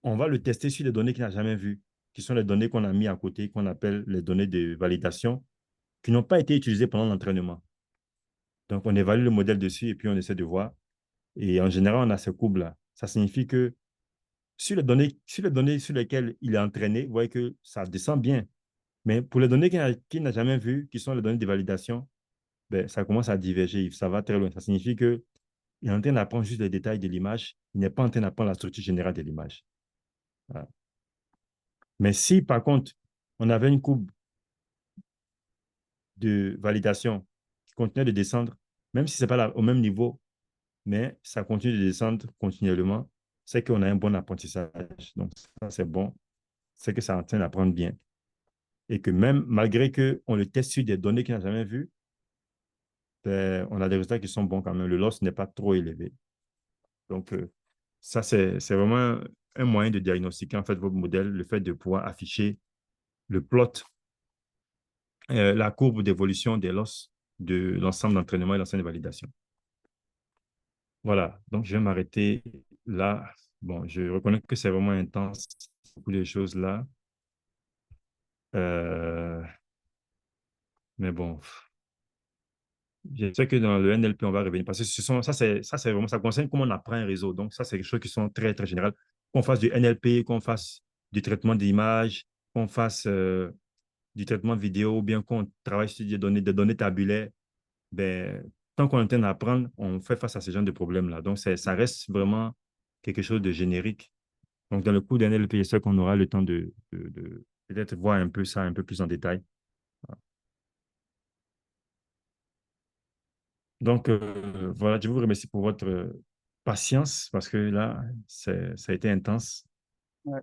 on va le tester sur les données qu'il n'a jamais vues, qui sont les données qu'on a mis à côté, qu'on appelle les données de validation, qui n'ont pas été utilisées pendant l'entraînement. Donc, on évalue le modèle dessus et puis on essaie de voir. Et en général, on a ces courbes-là. Ça signifie que sur les données sur lesquelles il est entraîné, vous voyez que ça descend bien. Mais pour les données qu'il n'a jamais vues, qui sont les données de validation, ben, ça commence à diverger. Ça va très loin. Ça signifie qu'il est en train d'apprendre juste les détails de l'image. Il n'est pas en train d'apprendre la structure générale de l'image. Voilà. Mais si, par contre, on avait une courbe de validation qui continuait de descendre, même si ce n'est pas au même niveau, mais ça continue de descendre continuellement, c'est qu'on a un bon apprentissage. Donc, ça, c'est bon. C'est que ça est en train d'apprendre bien. et que même malgré qu'on le teste sur des données qu'il n'a jamais vues, ben, on a des résultats qui sont bons quand même. Le loss n'est pas trop élevé. Donc, ça, c'est vraiment un moyen de diagnostiquer en fait votre modèle, le fait de pouvoir afficher le plot, la courbe d'évolution des loss de l'ensemble d'entraînement et l'ensemble de validation. Voilà, donc je vais m'arrêter là. Bon, je reconnais que c'est vraiment intense, beaucoup de choses là. Euh, mais bon, je sais que dans le NLP, on va revenir parce que ça, c'est vraiment, ça concerne comment on apprend un réseau. Donc, ça, c'est des choses qui sont très, très générales. Qu'on fasse du NLP, qu'on fasse du traitement d'images, qu'on fasse du traitement vidéo ou bien qu'on travaille sur des données tabulaires, ben, tant qu'on est en train d'apprendre, on fait face à ce genre de problèmes-là. Donc, ça reste vraiment quelque chose de générique. Donc, dans le cours d'NLP, j'espère qu'on aura le temps de peut-être voir un peu ça un peu plus en détail. Donc, voilà, je vous remercie pour votre patience parce que là, ça a été intense. Ouais.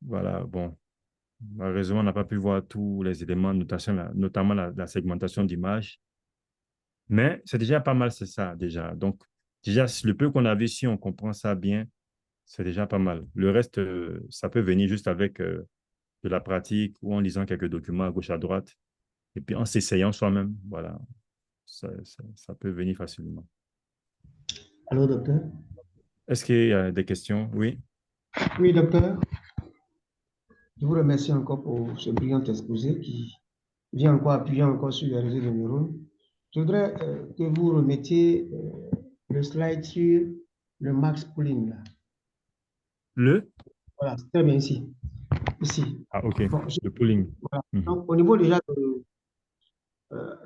Voilà, bon, malheureusement, on n'a pas pu voir tous les éléments de notation, notamment la segmentation d'images. Mais c'est déjà pas mal, c'est ça, déjà. Donc, déjà, le peu qu'on a vu, si on comprend ça bien, c'est déjà pas mal. Le reste, ça peut venir juste avec de la pratique ou en lisant quelques documents à gauche, à droite, et puis en s'essayant soi-même. Voilà, ça peut venir facilement. Allô, docteur? Est-ce qu'il y a des questions? Oui. Oui, docteur. Je vous remercie encore pour ce brillant exposé qui vient encore appuyer encore sur les réseaux de neurones. Je voudrais que vous remettiez le slide sur le max pooling. Là. Le? Voilà, c'est très bien ici. Ici. Ah, OK. Bon, Le pooling. voilà. Mhm. Donc, au niveau déjà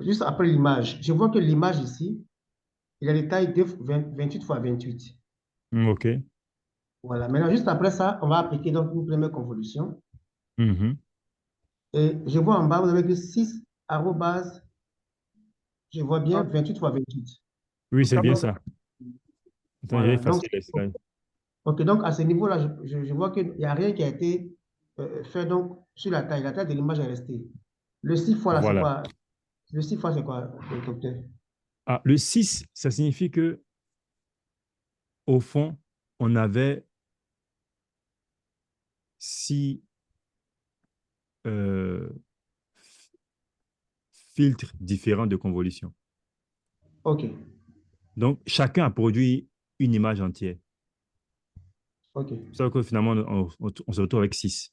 juste après l'image, je vois que l'image ici, il a des tailles de 28 x 28. OK. Voilà. Maintenant, juste après ça, on va appliquer donc une première convolution. Mhm. Et je vois en bas, vous avez que 6 arrobas, je vois bien 28 x 28. Oui, c'est bien Donc, ça. Attends, j'ai voilà. Donc, effacé les slides. ok, donc à ce niveau-là, je vois qu'il n'y a rien qui a été fait donc, sur la taille. La taille de l'image est restée. Le 6 fois, là, c'est Voilà. quoi? Le 6 fois, c'est quoi, docteur? Ah, le 6, ça signifie que au fond, on avait 6 euh, filtres différents de convolution. Ok, Donc, chacun a produit une image entière. ok, Sauf que finalement, on se retrouve avec 6.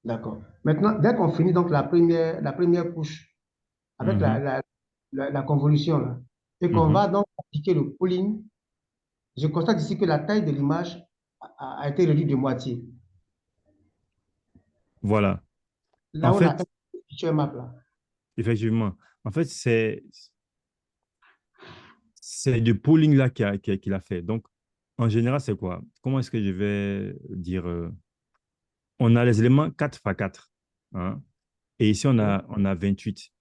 d'accord. Maintenant, dès qu'on finit donc la première couche avec Mhm. la convolution, là, et qu'on Mhm. va donc appliquer le pooling, je constate ici que la taille de l'image a été réduite de moitié. Voilà. Là, En on a fait, un picture map, là. effectivement, en fait, c'est du pooling là qu'il a fait. Donc, en général, c'est quoi? Comment est-ce que je vais dire? On a les éléments 4 par 4. Hein, et ici, on a 28.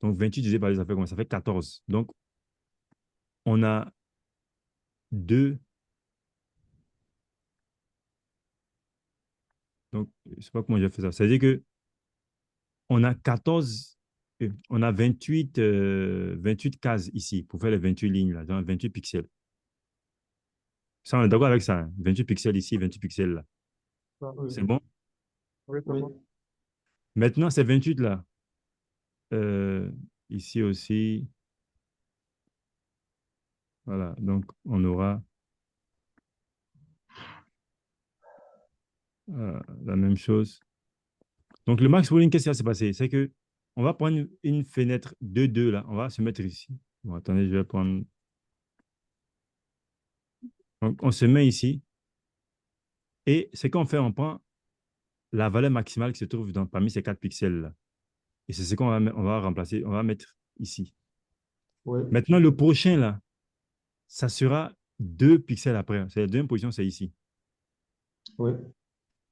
Donc, 28 divisé par 2, ça fait combien? Ça fait 14. Donc, on a deux. Donc, je ne sais pas comment je vais faire ça. C'est-à-dire que on a 14, on a 28 cases ici pour faire les 28 lignes, là, genre 28 pixels. Ça, on est d'accord avec ça. Hein? 28 pixels ici, 28 pixels là. Oui, C'est bon? Oui, c'est oui, bon. Maintenant, ces 28 là, euh, ici aussi, voilà. Donc, on aura la même chose. Donc, le max pooling, qu'est-ce qui va se passer? C'est que on va prendre une fenêtre de 2 là. On va se mettre ici. Bon, attendez, je vais prendre. Donc, on se met ici. Et ce qu'on fait, on prend la valeur maximale qui se trouve parmi ces 4 pixels là. Et c'est ce qu'on va, on va remplacer, on va mettre ici. oui, Maintenant, le prochain là, ça sera 2 pixels après. C'est la deuxième position, c'est ici. oui,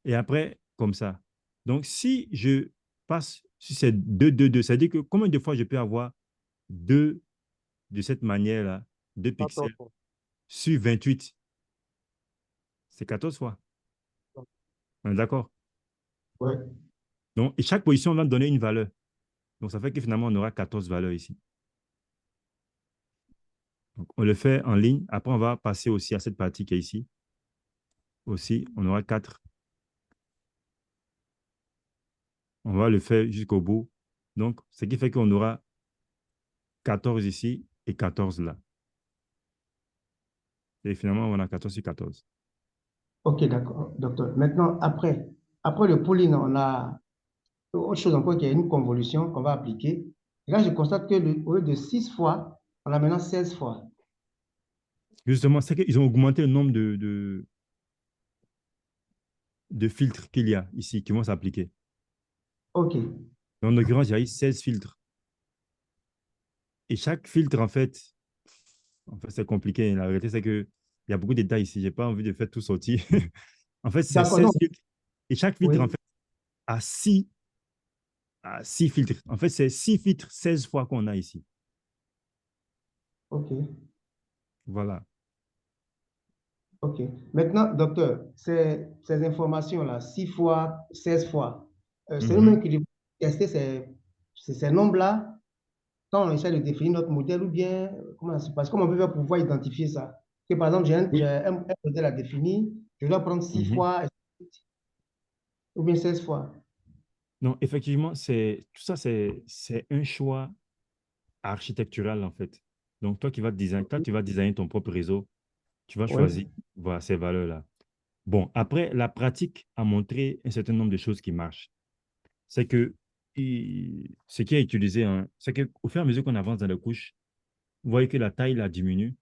Et après, comme ça. Donc, si je passe sur ces 2, 2, 2, ça veut dire que combien de fois je peux avoir 2 de cette manière-là, 2 14 pixels fois. sur 28? C'est 14 fois. On est d'accord? oui. Donc, et chaque position va donner une valeur. Donc, ça fait que finalement, on aura 14 valeurs ici. Donc, on le fait en ligne. Après, on va passer aussi à cette partie qui est ici. Aussi, on aura 4. On va le faire jusqu'au bout. Donc, ce qui fait qu'on aura 14 ici et 14 là. Et finalement, on a 14 sur 14. Ok, d'accord, docteur. Maintenant, après le pooling, on a autre chose encore qui est une convolution qu'on va appliquer. Et là, je constate que au lieu de 6 fois, on a maintenant 16 fois. Justement, c'est qu'ils ont augmenté le nombre de filtres qu'il y a ici qui vont s'appliquer. Ok, En l'occurrence, il y a eu 16 filtres. Et chaque filtre, en fait c'est compliqué. La réalité, c'est qu'il y a beaucoup de détails ici. Je n'ai pas envie de faire tout sortir. En fait, c'est d'accord, non, 16 filtres. Et chaque filtre, en oui, fait, a 6 filtres. En fait, c'est 6 filtres 16 fois qu'on a ici. ok, Voilà. ok. Maintenant, docteur, ces informations-là, 6 fois, 16 fois, c'est nous-mêmes Mhm. qui devons tester ces nombres-là quand on essaie de définir notre modèle ou bien comment ça se passe? Comment on peut faire pour pouvoir identifier ça? Que par exemple, j'ai Oui. un modèle à définir, je dois prendre 6 Mhm. fois ou bien 16 fois. Non, effectivement, tout ça, c'est un choix architectural, en fait. Donc, toi, tu vas designer ton propre réseau. Tu vas Oui, choisir voilà, ces valeurs-là. Bon, après, la pratique a montré un certain nombre de choses qui marchent. C'est que ce qui est utilisé, hein, c'est qu'au fur et à mesure qu'on avance dans la couche, vous voyez que la taille la diminue.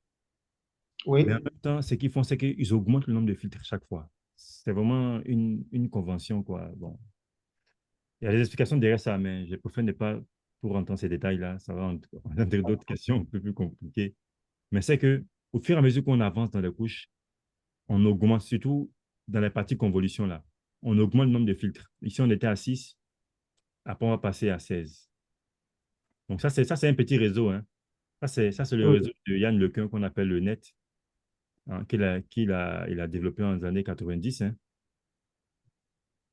Mais en oui, même temps, ce qu'ils font, c'est qu'ils augmentent le nombre de filtres chaque fois. C'est vraiment une convention, quoi. Bon, il y a des explications derrière ça, mais je préfère ne pas pour entendre ces détails-là. Ça va entrer d'autres questions un peu plus compliquées. Mais c'est que au fur et à mesure qu'on avance dans la couche, on augmente, surtout dans la partie convolution, là, on augmente le nombre de filtres. Ici, on était à 6, après, on va passer à 16. Donc, ça, c'est un petit réseau, hein. Ça, c'est le oui. réseau de Yann Lequin qu'on appelle le NET, hein, il a développé dans les années 90, hein,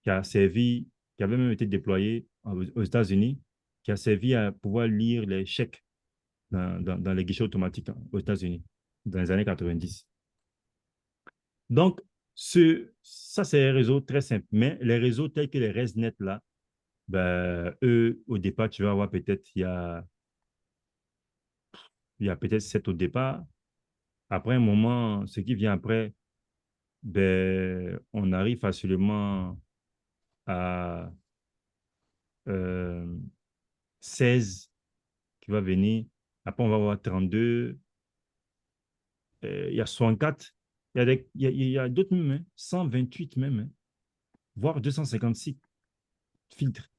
qui a servi, qui avait même été déployé aux États-Unis, qui a servi à pouvoir lire les chèques dans les guichets automatiques, hein, aux États-Unis, dans les années 90. Donc, ça, c'est un réseau très simple. Mais les réseaux tels que les ResNet, là, ben, eux, au départ, tu vas avoir peut-être, il y a peut-être 7 au départ. Après un moment, ce qui vient après, ben, on arrive facilement à euh, 16 qui va venir. Après, on va avoir 32. Il y a 64. Il y a d'autres même, hein, 128 même, hein, voire 256 filtres.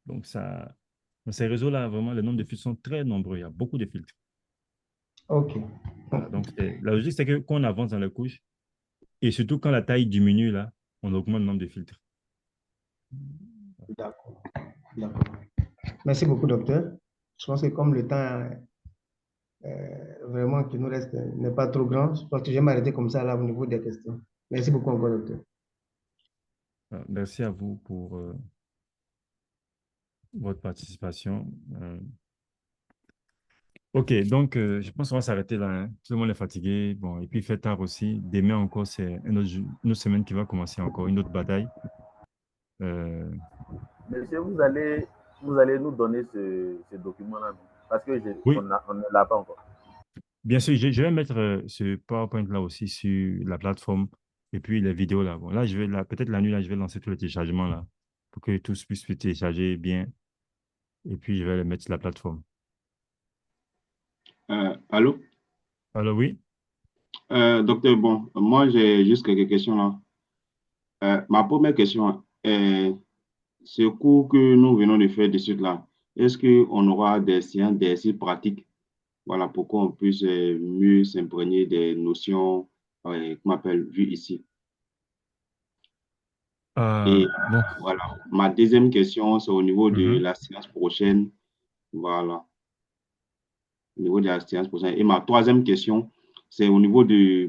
Donc, dans ces réseaux-là, vraiment, le nombre de filtres sont très nombreux. Il y a beaucoup de filtres. Ok, Voilà. Donc, la logique, c'est que quand on avance dans la couche, et surtout quand la taille diminue, là, on augmente le nombre de filtres. d'accord, d'accord. Merci beaucoup, docteur. Je pense que comme le temps vraiment qui nous reste n'est pas trop grand, je pense que je vais m'arrêter comme ça là au niveau des questions. Merci beaucoup encore, docteur. Merci à vous pour votre participation. Ok, donc je pense qu'on va s'arrêter là, hein. Tout le monde est fatigué. Bon, et puis il fait tard aussi. Demain encore, c'est une autre semaine qui va commencer encore, une autre bataille. Euh, Monsieur, vous allez nous donner ce document-là, parce que on oui, ne l'a pas encore. bien sûr, je vais mettre ce PowerPoint-là aussi sur la plateforme et puis les vidéos là. Bon, là, peut-être la nuit, là, je vais lancer tous les téléchargements là pour que tous puissent se télécharger bien et puis je vais les mettre sur la plateforme. Allô? Alors oui, Docteur, bon, moi j'ai juste quelques questions là. Ma première question est, ce cours que nous venons de faire de suite là, est-ce qu'on aura des séances d'exercices pratiques, voilà, pour qu'on puisse mieux s'imprégner des notions qu'on appelle vues ici? Et bon. voilà, ma deuxième question, c'est au niveau de Mhm. la séance prochaine, voilà, au niveau de la séance prochaine. Et ma troisième question, c'est au niveau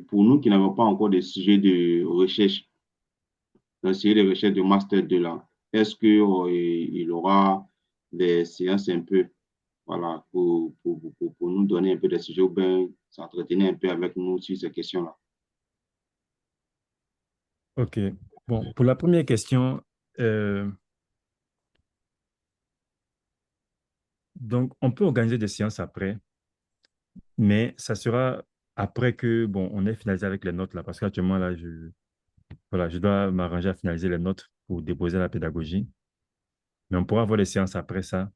pour nous qui n'avons pas encore de sujet de recherche, un sujet de recherche de Master 2 là. est-ce qu'il aura des séances un peu, voilà, pour nous donner un peu des sujets ou bien s'entretenir un peu avec nous sur ces questions-là. OK. Bon, pour la première question, euh, donc on peut organiser des séances après, mais ça sera après que, bon, on ait finalisé avec les notes là, parce qu'actuellement, là, voilà, je dois m'arranger à finaliser les notes pour déposer la pédagogie. Mais on pourra avoir des séances après ça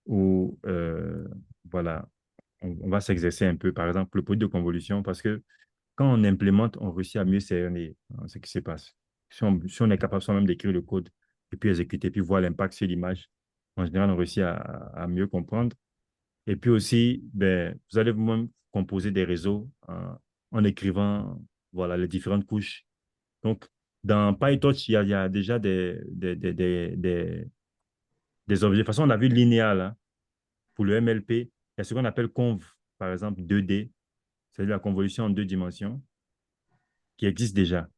où, voilà, on va s'exercer un peu, par exemple, le produit de convolution, parce que quand on implémente, on réussit à mieux cerner ce qui se passe. Si on est capable soi-même d'écrire le code et puis exécuter, puis voir l'impact sur l'image, en général, on réussit à mieux comprendre. Et puis aussi, ben, vous allez vous-même composer des réseaux en écrivant voilà, les différentes couches. Donc, dans PyTorch, il y a déjà des objets. De toute façon, on a vu linéal hein, pour le MLP. Il y a ce qu'on appelle conv, par exemple 2D, c'est-à-dire la convolution en deux dimensions, qui existe déjà.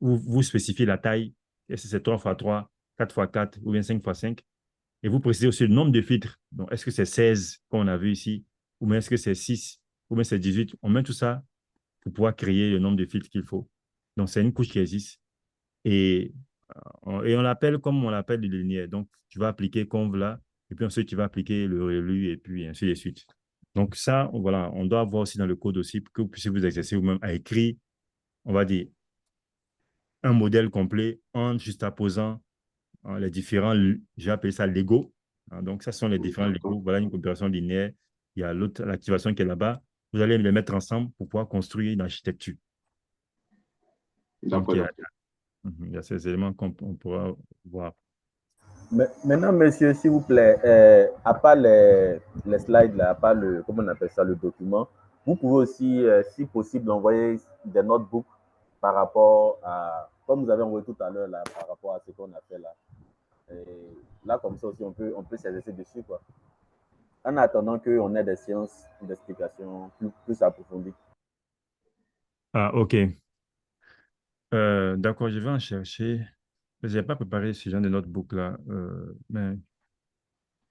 Où vous spécifiez la taille, est-ce que c'est 3 x 3, 4 x 4 ou bien 5 x 5. Et vous précisez aussi le nombre de filtres. Donc, est-ce que c'est 16 qu'on a vu ici, ou bien est-ce que c'est 6, ou bien c'est 18. On met tout ça pour pouvoir créer le nombre de filtres qu'il faut. Donc, c'est une couche qui existe. Et, et on l'appelle comme on l'appelle le linéaire. Donc, tu vas appliquer conv là, et puis ensuite, tu vas appliquer le relu, et puis ainsi de suite. Donc, ça, voilà, on doit avoir aussi dans le code aussi pour que vous puissiez vous exercer vous-même à écrire, on va dire, un modèle complet en juxtaposant les différents, j'ai appelé ça Lego. Donc, ça sont les différents D'accord. Lego. Voilà une opération linéaire. Il y a l'autre, l'activation qui est là-bas. Vous allez les mettre ensemble pour pouvoir construire une architecture. Donc, D'accord, docteur. il y a ces éléments qu'on pourra voir. Maintenant, monsieur, s'il vous plaît, à part les slides, là, à part comment on appelle ça, le document, vous pouvez aussi, si possible, envoyer des notebooks par rapport à, comme vous avez envoyé tout à l'heure, là, par rapport à ce qu'on a fait là. Et là, comme ça aussi, on peut s'exercer dessus, quoi. En attendant qu'on ait des séances d'explication plus approfondies. Ah, OK. D'accord, je vais en chercher. Je n'ai pas préparé ce genre de notebook-là, mais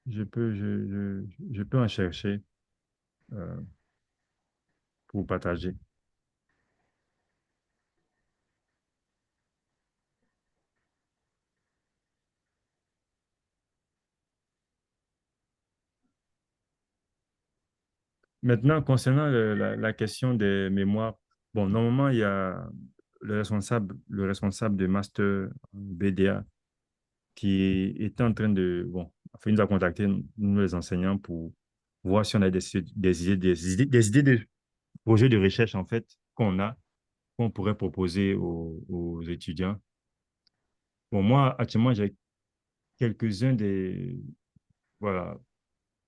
je peux en chercher euh, pour partager. Maintenant, concernant la question des mémoires, bon, normalement, il y a le responsable de master BDA qui était en train de, bon, enfin, il nous a contacté, nous les enseignants, pour voir si on a des idées de projets de recherche, en fait, qu'on pourrait proposer aux étudiants. Bon, moi, actuellement, j'ai quelques-uns des, voilà,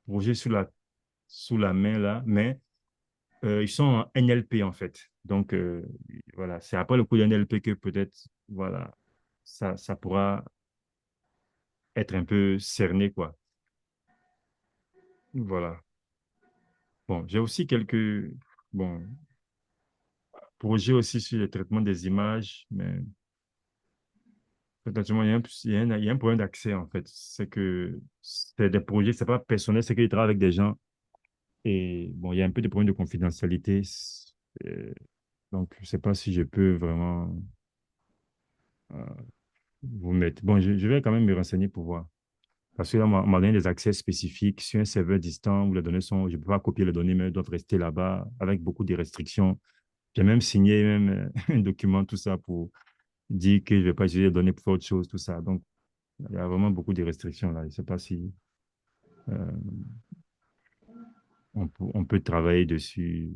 projets sous la main, là, mais ils sont en NLP, en fait. Donc, voilà, c'est après le cours de NLP que peut-être, voilà, ça pourra être un peu cerné, quoi. Voilà. Bon, j'ai aussi quelques bon, projets aussi sur le traitement des images, mais potentiellement, il y a un problème d'accès, en fait. C'est que c'est des projets, c'est pas personnel, c'est qu'ils travaillent avec des gens. Et bon, il y a un peu de problème de confidentialité. Euh, donc, je ne sais pas si je peux vraiment euh, vous mettre. Bon, je vais quand même me renseigner pour voir. Parce que là, on m'a donné des accès spécifiques sur un serveur distant où les données sont, je ne peux pas copier les données, mais elles doivent rester là-bas avec beaucoup de restrictions. J'ai même signé même, un document, tout ça, pour dire que je ne vais pas utiliser les données pour faire autre chose, tout ça. Donc, il y a vraiment beaucoup de restrictions là. Je ne sais pas si euh, on peut travailler dessus.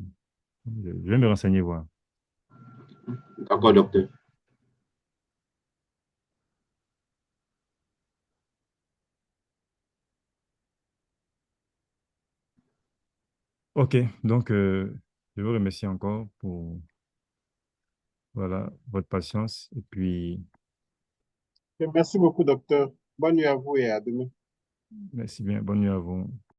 Je vais me renseigner, voir. D'accord, docteur. OK, donc je vous remercie encore pour voilà, votre patience et puis Merci beaucoup, docteur. Bonne nuit à vous et à demain. merci bien. Bonne nuit à vous.